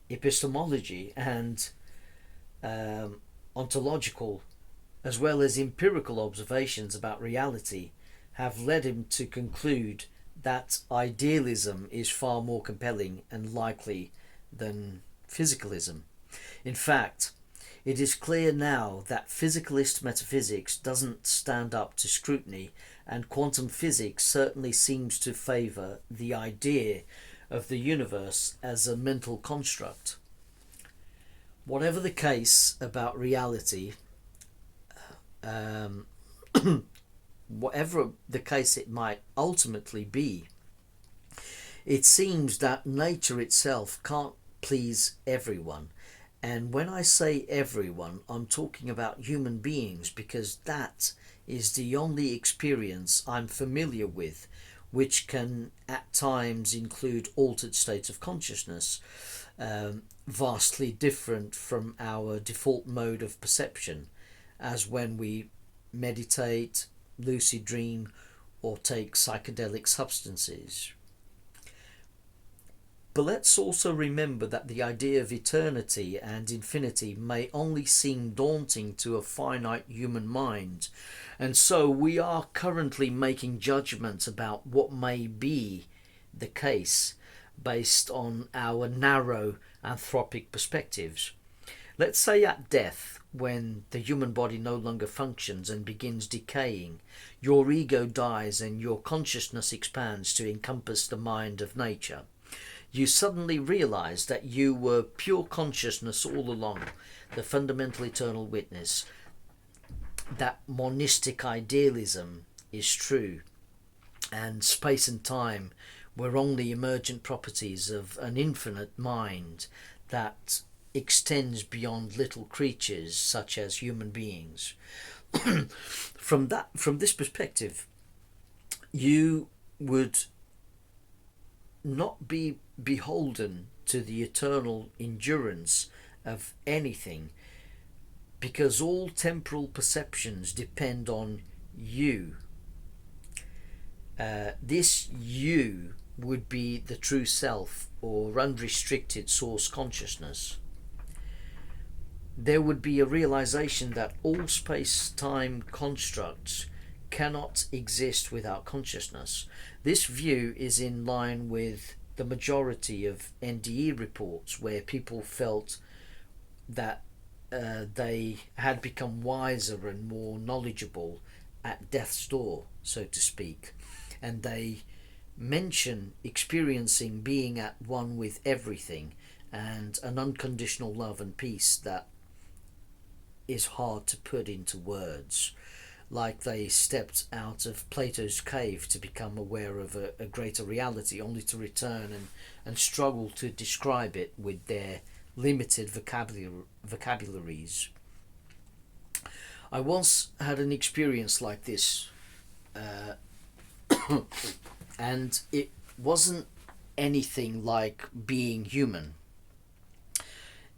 epistemology and ontological as well as empirical observations about reality have led him to conclude that idealism is far more compelling and likely than physicalism. In fact, it is clear now that physicalist metaphysics doesn't stand up to scrutiny, and quantum physics certainly seems to favour the idea of the universe as a mental construct. Whatever the case about reality, whatever the case it might ultimately be, it seems that nature itself can't please everyone. And when I say everyone, I'm talking about human beings, because that is the only experience I'm familiar with which can at times include altered states of consciousness, vastly different from our default mode of perception, as when we meditate, lucid dream, or take psychedelic substances. But let's also remember that the idea of eternity and infinity may only seem daunting to a finite human mind, and so we are currently making judgments about what may be the case based on our narrow anthropic perspectives. Let's say at death, when the human body no longer functions and begins decaying, your ego dies and your consciousness expands to encompass the mind of nature. You suddenly realize that you were pure consciousness all along, the fundamental eternal witness, that monistic idealism is true, and space and time were only emergent properties of an infinite mind that extends beyond little creatures such as human beings. From this perspective, you would not be beholden to the eternal endurance of anything, because all temporal perceptions depend on you. This you would be the true self, or unrestricted source consciousness. There would be a realization that all space-time constructs cannot exist without consciousness. This view is in line with the majority of NDE reports, where people felt that they had become wiser and more knowledgeable at death's door, so to speak, and they mention experiencing being at one with everything and an unconditional love and peace that is hard to put into words, like they stepped out of Plato's cave to become aware of a greater reality, only to return and struggle to describe it with their limited vocabularies. I once had an experience like this, and it wasn't anything like being human.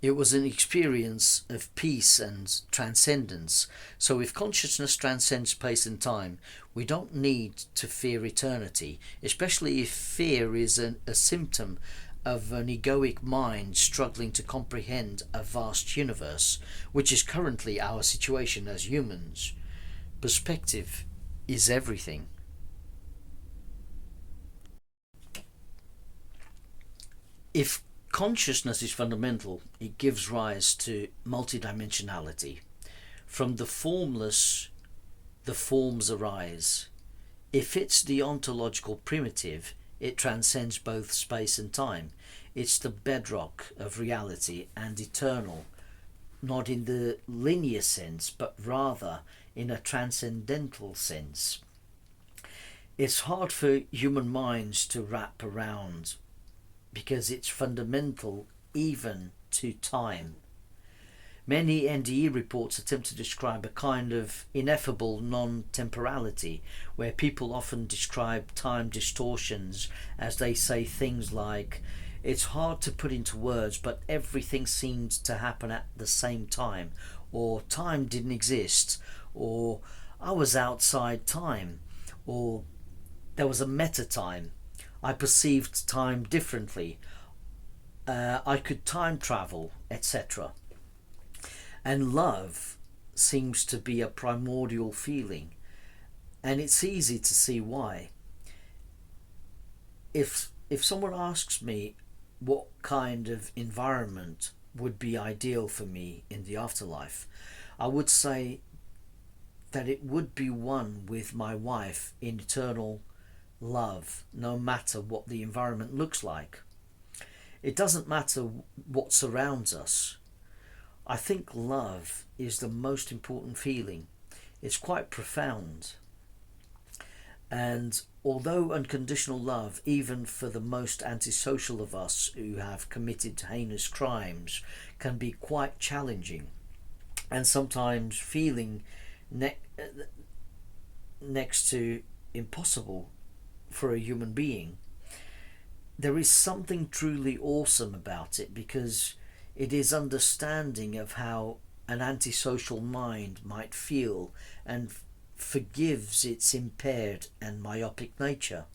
It was an experience of peace and transcendence. So if consciousness transcends space and time, we don't need to fear eternity, especially if fear is a symptom of an egoic mind struggling to comprehend a vast universe, which is currently our situation as humans. Perspective is everything. If consciousness is fundamental, it gives rise to multidimensionality. From the formless, the forms arise. If it's the ontological primitive, it transcends both space and time. It's the bedrock of reality and eternal, not in the linear sense, but rather in a transcendental sense. It's hard for human minds to wrap around, because it's fundamental even to time. Many NDE reports attempt to describe a kind of ineffable non-temporality, where people often describe time distortions as they say things like, "It's hard to put into words, but everything seemed to happen at the same time," or "time didn't exist," or "I was outside time," or "there was a meta-time. I perceived time differently. I could time travel," etc. And love seems to be a primordial feeling, and it's easy to see why. If someone asks me, what kind of environment would be ideal for me in the afterlife, I would say that it would be one with my wife in eternal love, no matter what the environment looks like. It doesn't matter what surrounds us. I think love is the most important feeling. It's quite profound. And although unconditional love, even for the most antisocial of us who have committed heinous crimes, can be quite challenging and sometimes feeling next to impossible for a human being, there is something truly awesome about it, because it is understanding of how an antisocial mind might feel and forgives its impaired and myopic nature.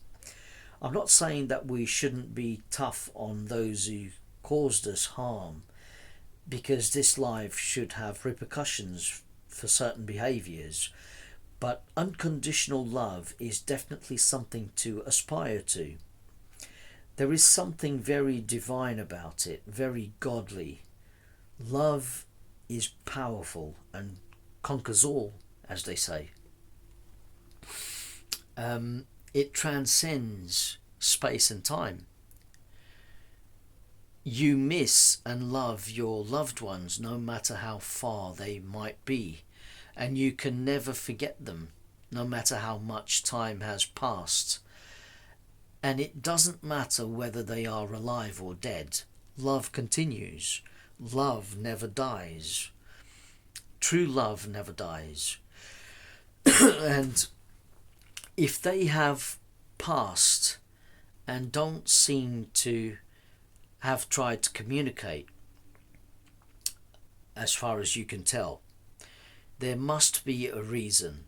I'm not saying that we shouldn't be tough on those who caused us harm, because this life should have repercussions for certain behaviours, but unconditional love is definitely something to aspire to. There is something very divine about it, very godly. Love is powerful and conquers all, as they say. It transcends space and time. You miss and love your loved ones no matter how far they might be, and you can never forget them no matter how much time has passed. And it doesn't matter whether they are alive or dead. Love continues. Love never dies. True love never dies. And if they have passed and don't seem to have tried to communicate, as far as you can tell, there must be a reason.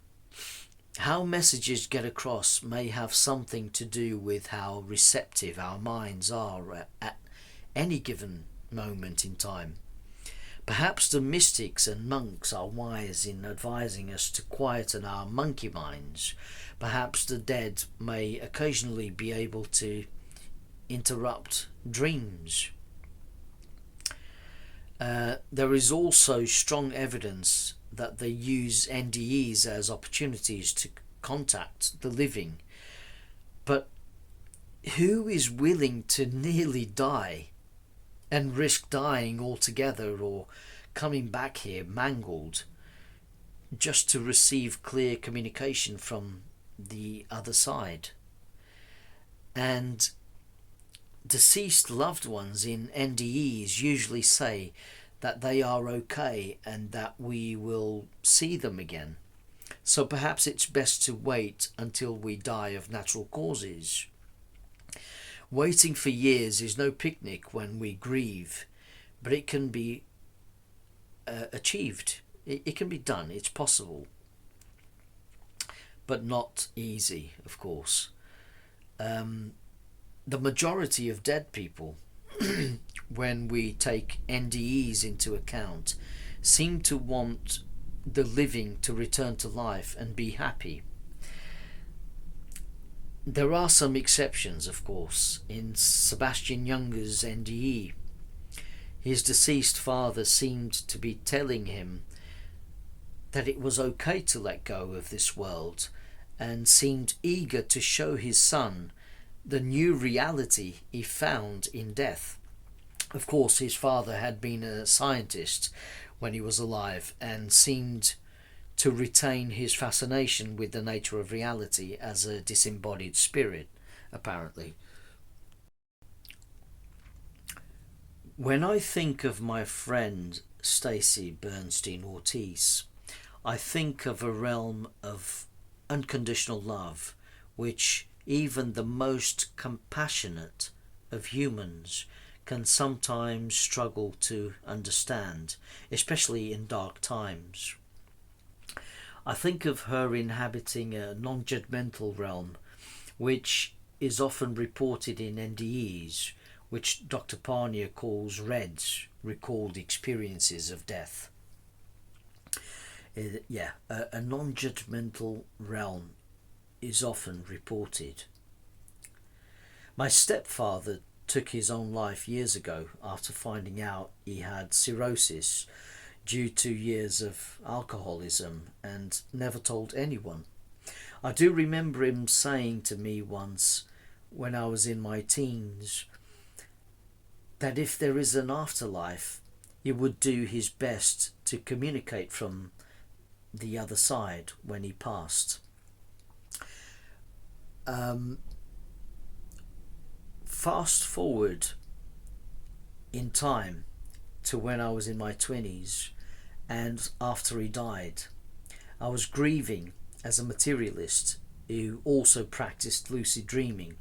How messages get across may have something to do with how receptive our minds are at any given moment in time. Perhaps the mystics and monks are wise in advising us to quieten our monkey minds. Perhaps the dead may occasionally be able to interrupt dreams. There is also strong evidence that they use NDEs as opportunities to contact the living. But who is willing to nearly die and risk dying altogether or coming back here mangled just to receive clear communication from the other side? And deceased loved ones in NDEs usually say that they are okay and that we will see them again. So perhaps it's best to wait until we die of natural causes. Waiting for years is no picnic when we grieve, but it can be achieved. It can be done. It's possible, but not easy, of course. The majority of dead people, when we take NDEs into account, seem to want the living to return to life and be happy. There are some exceptions, of course. In Sebastian Junger's NDE, his deceased father seemed to be telling him that it was okay to let go of this world, and seemed eager to show his son the new reality he found in death. Of course, his father had been a scientist when he was alive and seemed to retain his fascination with the nature of reality as a disembodied spirit, apparently. When I think of my friend Stacey Bernstein Ortiz, I think of a realm of unconditional love which even the most compassionate of humans can sometimes struggle to understand, especially in dark times. I think of her inhabiting a non-judgmental realm, which is often reported in NDEs, which Dr. Parnia calls REDs, recalled experiences of death. A non-judgmental realm is often reported. My stepfather took his own life years ago after finding out he had cirrhosis due to years of alcoholism and never told anyone. I do remember him saying to me once when I was in my teens that if there is an afterlife, he would do his best to communicate from the other side when he passed. Fast forward in time to when I was in my 20s and after he died, I was grieving as a materialist who also practiced lucid dreaming.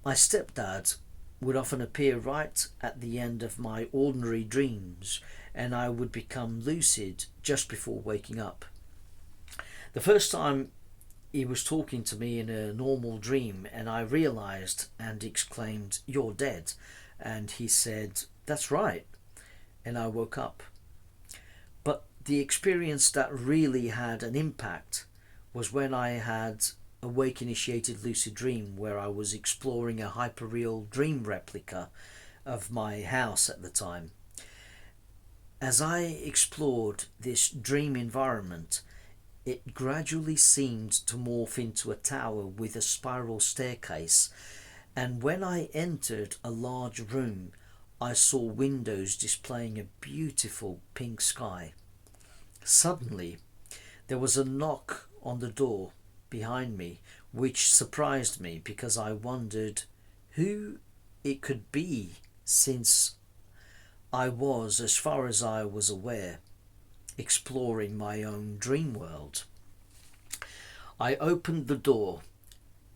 My stepdad would often appear right at the end of my ordinary dreams, and I would become lucid just before waking up. The first time he was talking to me in a normal dream, and I realized and exclaimed, "You're dead." And he said, "That's right." And I woke up. But the experience that really had an impact was when I had a wake initiated lucid dream where I was exploring a hyperreal dream replica of my house at the time. As I explored this dream environment, it gradually seemed to morph into a tower with a spiral staircase, and when I entered a large room, I saw windows displaying a beautiful pink sky. Suddenly, there was a knock on the door behind me, which surprised me because I wondered who it could be, since I was, as far as I was aware, exploring my own dream world. I opened the door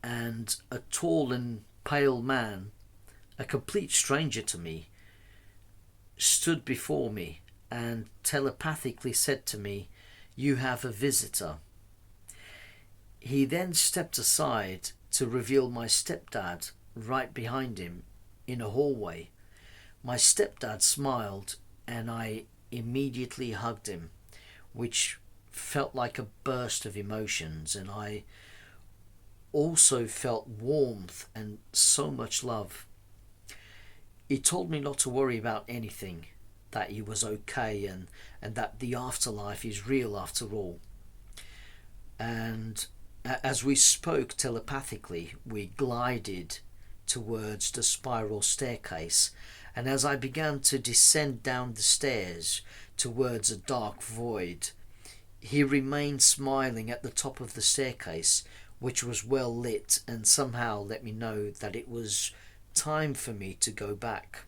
and a tall and pale man, a complete stranger to me, stood before me and telepathically said to me, "You have a visitor." He then stepped aside to reveal my stepdad right behind him in a hallway. My stepdad smiled and I immediately hugged him, which felt like a burst of emotions, and I also felt warmth and so much love. He told me not to worry about anything, that he was okay, and that the afterlife is real after all. And as we spoke telepathically, we glided towards the spiral staircase, and as I began to descend down the stairs towards a dark void, he remained smiling at the top of the staircase, which was well lit, and somehow let me know that it was time for me to go back.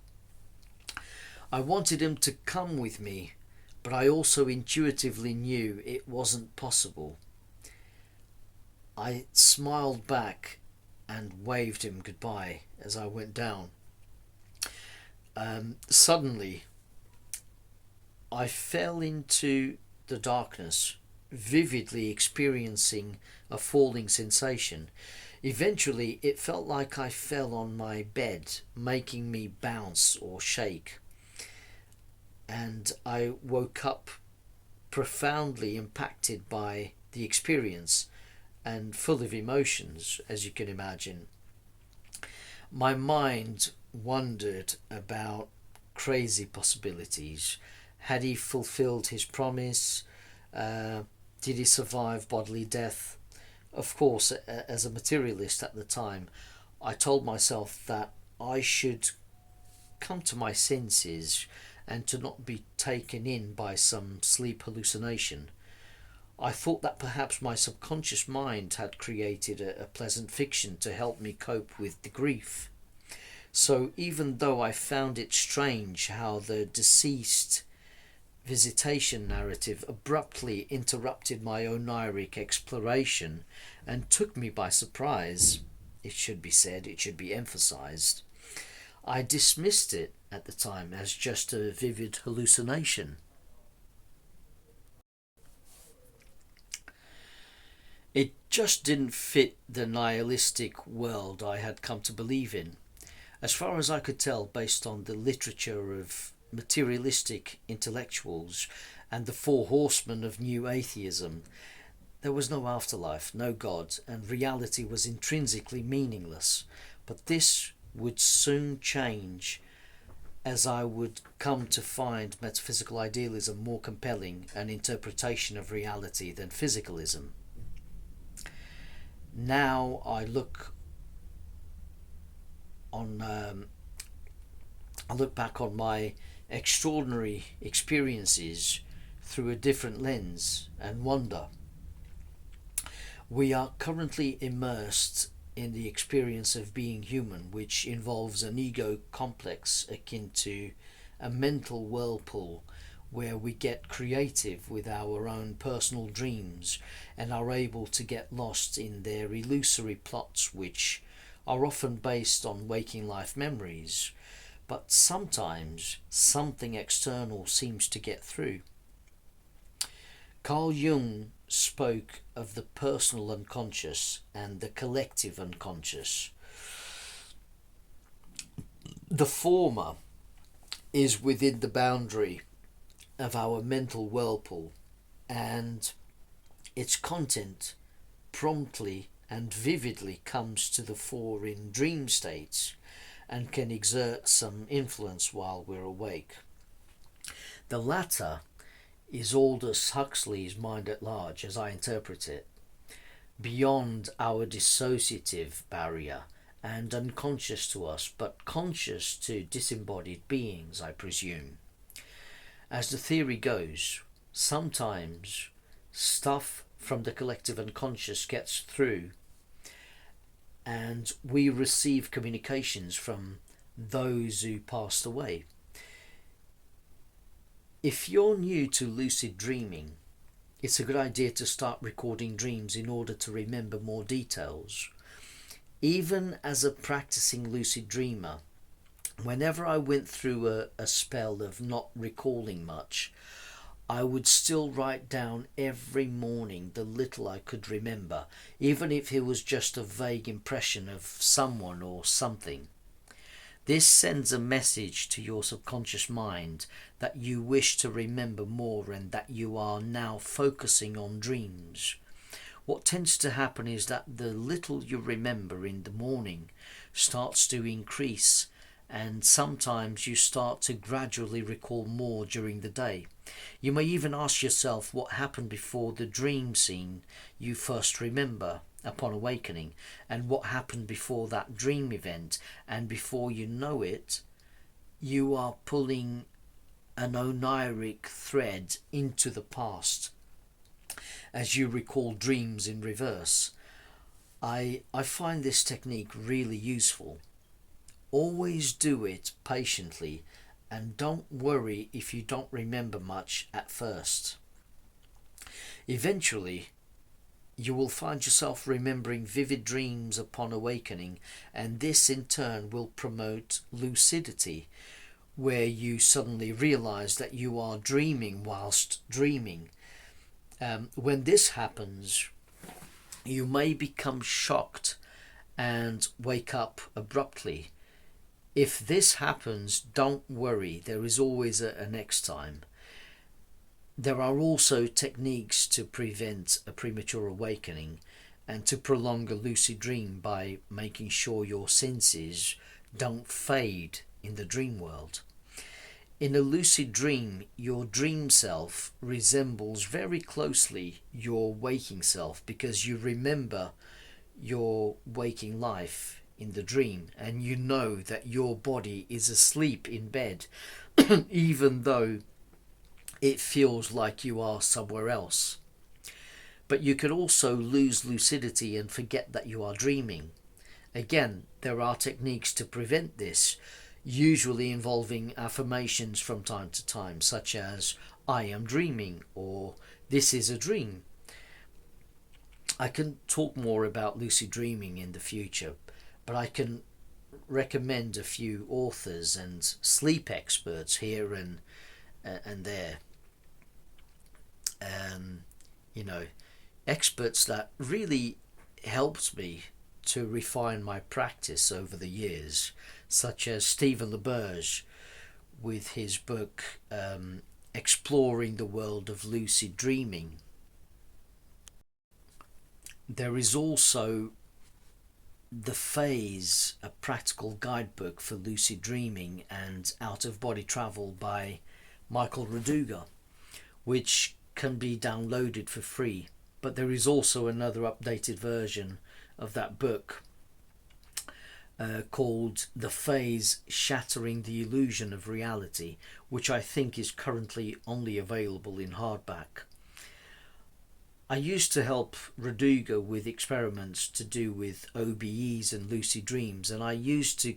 I wanted him to come with me, but I also intuitively knew it wasn't possible. I smiled back and waved him goodbye as I went down. Suddenly, I fell into the darkness, vividly experiencing a falling sensation. Eventually, it felt like I fell on my bed, making me bounce or shake. And I woke up profoundly impacted by the experience and full of emotions, as you can imagine. My mind wondered about crazy possibilities. Had he fulfilled his promise? Did he survive bodily death? Of course, as a materialist at the time, I told myself that I should come to my senses and to not be taken in by some sleep hallucination. I thought that perhaps my subconscious mind had created a pleasant fiction to help me cope with the grief. So even though I found it strange how the deceased visitation narrative abruptly interrupted my oniric exploration and took me by surprise, it should be said, it should be emphasized, I dismissed it at the time as just a vivid hallucination. It just didn't fit the nihilistic world I had come to believe in. As far as I could tell, based on the literature of materialistic intellectuals and the four horsemen of new atheism, there was no afterlife, no God, and reality was intrinsically meaningless. But this would soon change, as I would come to find metaphysical idealism more compelling an interpretation of reality than physicalism. Now I look back on my extraordinary experiences through a different lens and wonder. We are currently immersed in the experience of being human, which involves an ego complex akin to a mental whirlpool where we get creative with our own personal dreams and are able to get lost in their illusory plots, which are often based on waking life memories. But sometimes something external seems to get through. Carl Jung spoke of the personal unconscious and the collective unconscious. The former is within the boundary of our mental whirlpool, and its content promptly and vividly comes to the fore in dream states and can exert some influence while we're awake. The latter is Aldous Huxley's mind at large, as I interpret it, beyond our dissociative barrier and unconscious to us, but conscious to disembodied beings, I presume. As the theory goes, sometimes stuff from the collective unconscious gets through and we receive communications from those who passed away. If you're new to lucid dreaming, it's a good idea to start recording dreams in order to remember more details. Even as a practicing lucid dreamer, whenever I went through a spell of not recalling much, I would still write down every morning the little I could remember, even if it was just a vague impression of someone or something. This sends a message to your subconscious mind that you wish to remember more and that you are now focusing on dreams. What tends to happen is that the little you remember in the morning starts to increase, and sometimes you start to gradually recall more during the day. You may even ask yourself what happened before the dream scene you first remember upon awakening, and what happened before that dream event, and before you know it, you are pulling an oneiric thread into the past as you recall dreams in reverse. I find this technique really useful. Always do it patiently, and don't worry if you don't remember much at first. Eventually, you will find yourself remembering vivid dreams upon awakening, and this in turn will promote lucidity, where you suddenly realize that you are dreaming whilst dreaming. When this happens, you may become shocked and wake up abruptly. If this happens, don't worry, there is always a next time. There are also techniques to prevent a premature awakening and to prolong a lucid dream by making sure your senses don't fade in the dream world. In a lucid dream, your dream self resembles very closely your waking self because you remember your waking life in the dream and you know that your body is asleep in bed even though it feels like you are somewhere else. But you can also lose lucidity and forget that you are dreaming. Again, there are techniques to prevent this, usually involving affirmations from time to time, such as "I am dreaming" or "this is a dream." I can talk more about lucid dreaming in the future, but I can recommend a few authors and sleep experts here and there. Experts that really helped me to refine my practice over the years, such as Stephen LaBerge with his book Exploring the World of Lucid Dreaming. There is also The Phase, a practical guidebook for lucid dreaming and out-of-body travel by Michael Raduga, which can be downloaded for free. But there is also another updated version of that book called The Phase, Shattering the Illusion of Reality, which I think is currently only available in hardback. I used to help Raduga with experiments to do with OBEs and lucid dreams, and I used to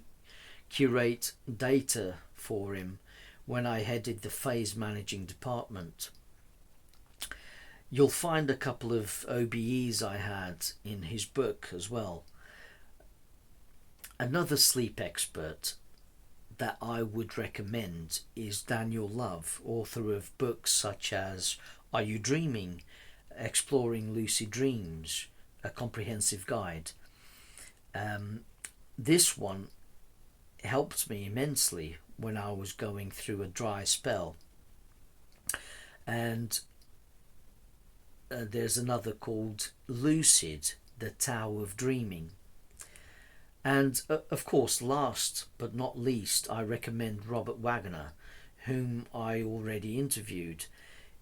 curate data for him when I headed the Phase Managing Department. You'll find a couple of OBEs I had in his book as well. Another sleep expert that I would recommend is Daniel Love, author of books such as Are You Dreaming? Exploring Lucid Dreams, a comprehensive guide. This one helped me immensely when I was going through a dry spell. And there's another called Lucid, the Tao of Dreaming. And of course, last but not least, I recommend Robert Wagner, whom I already interviewed.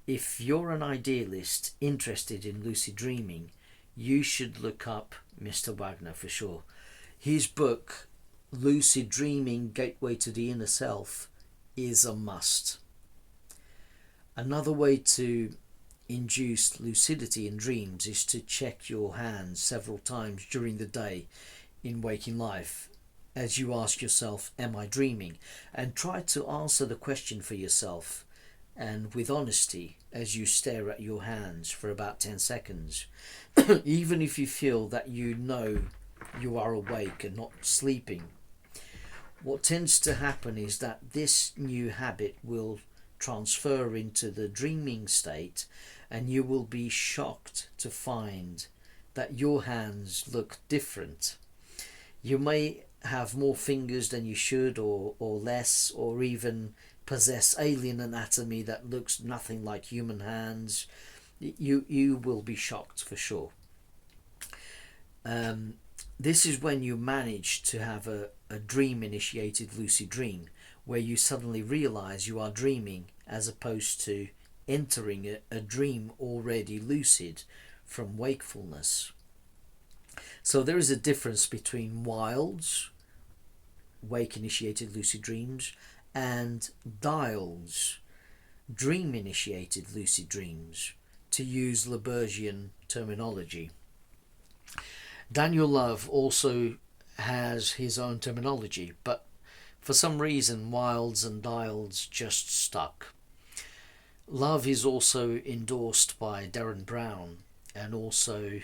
If you're an idealist interested in lucid dreaming, you should look up Mr. Wagner for sure. His book, Lucid Dreaming, Gateway to the Inner Self, is a must. Another way to induce lucidity in dreams is to check your hands several times during the day in waking life as you ask yourself, am I dreaming? And try to answer the question for yourself, and with honesty, as you stare at your hands for about 10 seconds, even if you feel that you know you are awake and not sleeping. What tends to happen is that this new habit will transfer into the dreaming state, and you will be shocked to find that your hands look different. You may have more fingers than you should, or less, or even possess alien anatomy that looks nothing like human hands. You will be shocked for sure. This is when you manage to have a dream initiated lucid dream, where you suddenly realize you are dreaming as opposed to entering a dream already lucid from wakefulness. So there is a difference between wilds, wake initiated lucid dreams, and dials, dream initiated lucid dreams, to use Labergian terminology. Daniel Love also has his own terminology, but for some reason wilds and dials just stuck. Love is also endorsed by Darren Brown and also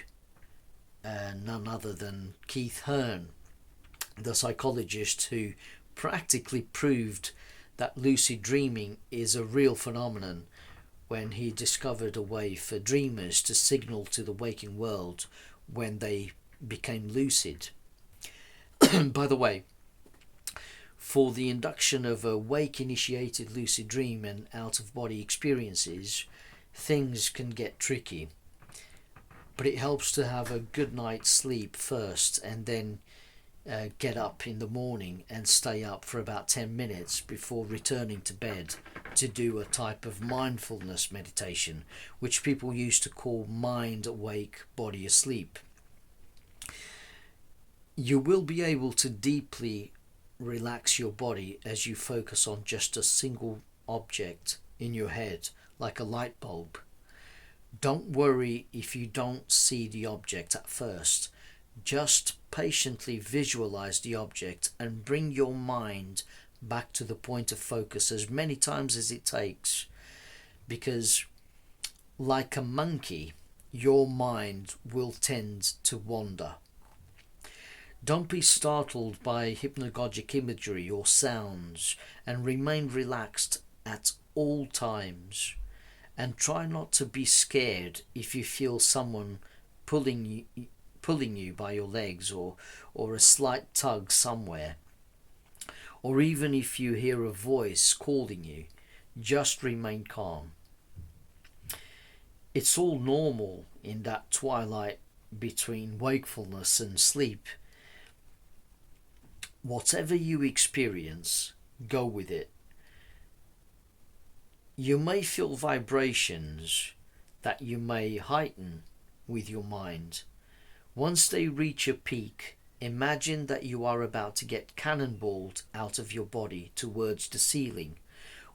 none other than Keith Hearn, the psychologist who practically proved that lucid dreaming is a real phenomenon when he discovered a way for dreamers to signal to the waking world when they became lucid. By the way, for the induction of a wake-initiated lucid dream and out-of-body experiences, things can get tricky. But it helps to have a good night's sleep first, and then get up in the morning and stay up for about 10 minutes before returning to bed to do a type of mindfulness meditation, which people used to call mind awake, body asleep. You will be able to deeply relax your body as you focus on just a single object in your head, like a light bulb. Don't worry if you don't see the object at first. Just patiently visualize the object and bring your mind back to the point of focus as many times as it takes, because like a monkey, your mind will tend to wander. Don't be startled by hypnagogic imagery or sounds, and remain relaxed at all times. And try not to be scared if you feel someone pulling you by your legs, or a slight tug somewhere. Or even if you hear a voice calling you, just remain calm. It's all normal in that twilight between wakefulness and sleep, whatever you experience, go with it. You may feel vibrations that you may heighten with your mind. Once they reach a peak, imagine that you are about to get cannonballed out of your body towards the ceiling.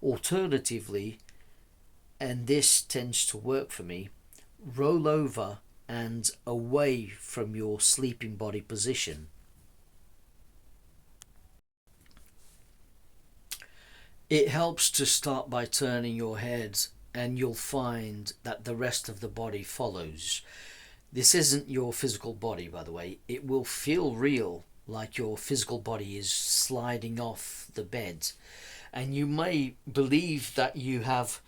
Alternatively, and this tends to work for me, roll over and away from your sleeping body position. It helps to start by turning your head, and you'll find that the rest of the body follows. This isn't your physical body, by the way. It will feel real, like your physical body is sliding off the bed. And you may believe that you have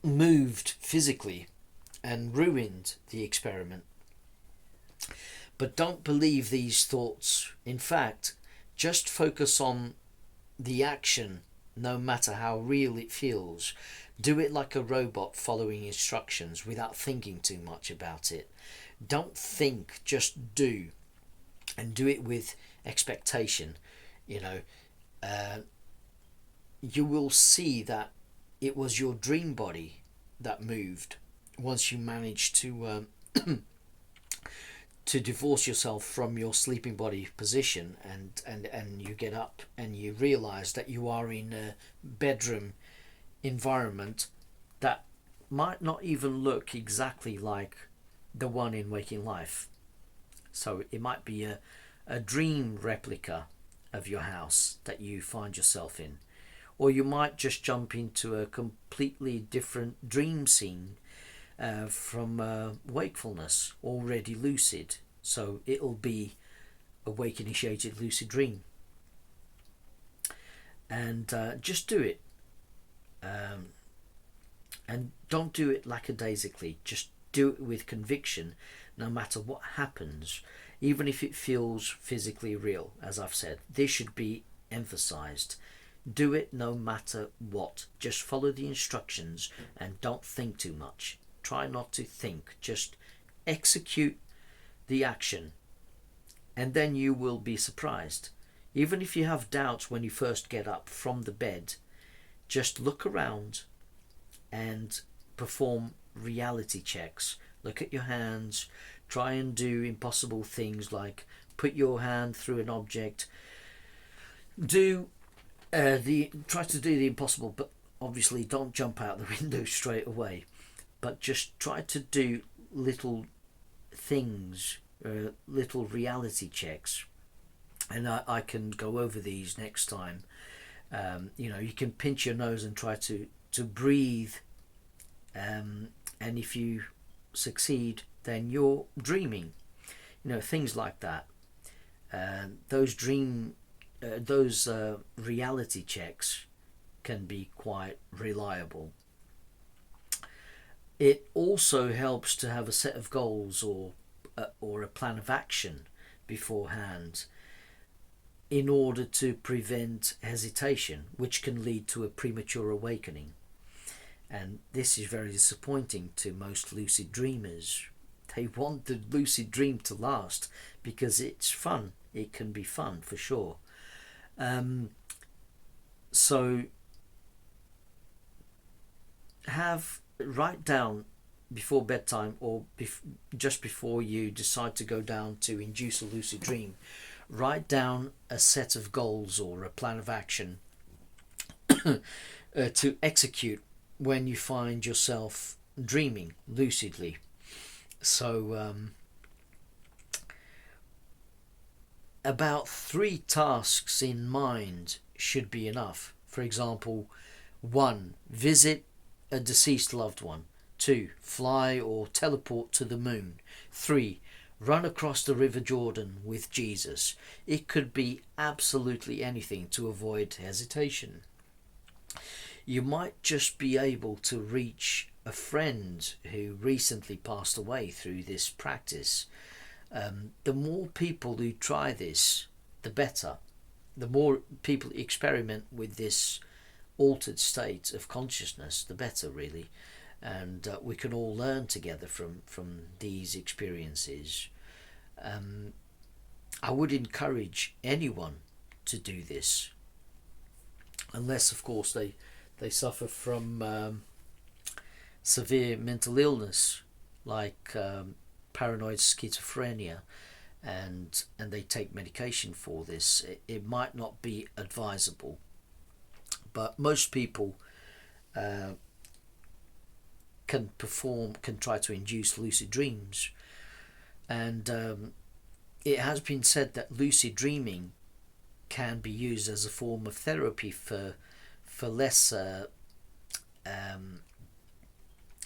moved physically and ruined the experiment. But don't believe these thoughts. In fact, just focus on the action, no matter how real it feels. Do it like a robot following instructions without thinking too much about it. Don't think, just do. And do it with expectation. You will see that it was your dream body that moved once you managed to to divorce yourself from your sleeping body position, and you get up and you realize that you are in a bedroom environment that might not even look exactly like the one in waking life. So it might be a dream replica of your house that you find yourself in, or you might just jump into a completely different dream scene from wakefulness, already lucid. So it'll be a wake initiated lucid dream. And just do it. And don't do it lackadaisically. Just do it with conviction, no matter what happens, even if it feels physically real. As I've said, this should be emphasized. Do it no matter what. Just follow the instructions and don't think too much. Try not to think. Just execute the action, and then you will be surprised. Even if you have doubts when you first get up from the bed, just look around and perform reality checks. Look at your hands. Try and do impossible things like put your hand through an object. Try to do the impossible, but obviously don't jump out the window straight away. But just try to do little things, little reality checks. And I can go over these next time. You can pinch your nose and try to breathe. And if you succeed, then you're dreaming. Things like that. Those reality checks can be quite reliable. It also helps to have a set of goals or a plan of action beforehand, in order to prevent hesitation, which can lead to a premature awakening. And this is very disappointing to most lucid dreamers. They want the lucid dream to last because it's fun. It can be fun for sure. So write down before bedtime, or just before you decide to go down to induce a lucid dream, write down a set of goals or a plan of action to execute when you find yourself dreaming lucidly. So about 3 tasks in mind should be enough. For example, 1. Visit a deceased loved one. 2. Fly or teleport to the moon. 3. Run across the River Jordan with Jesus. It could be absolutely anything to avoid hesitation. You might just be able to reach a friend who recently passed away through this practice. The more people who try this, the better. The more people experiment with this altered state of consciousness, the better, really. And we can all learn together from these experiences. I would encourage anyone to do this, unless of course they suffer from severe mental illness like paranoid schizophrenia, and they take medication for this. It might not be advisable, but most people can try to induce lucid dreams, and it has been said that lucid dreaming can be used as a form of therapy for lesser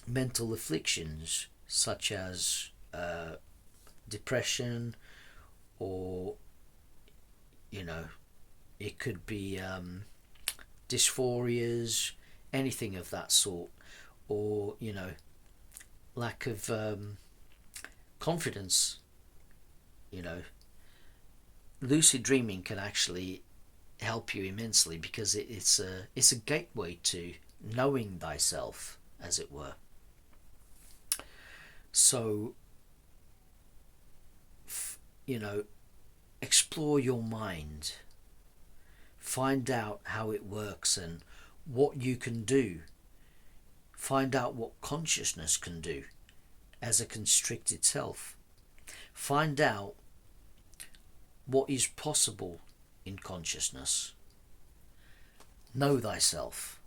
mental afflictions such as depression, or it could be dysphorias, anything of that sort, or lack of confidence. Lucid dreaming can actually help you immensely, because it's a gateway to knowing thyself, as it were. So explore your mind, find out how it works and what you can do, find out what consciousness can do as a constricted self, find out what is possible in consciousness. Know thyself.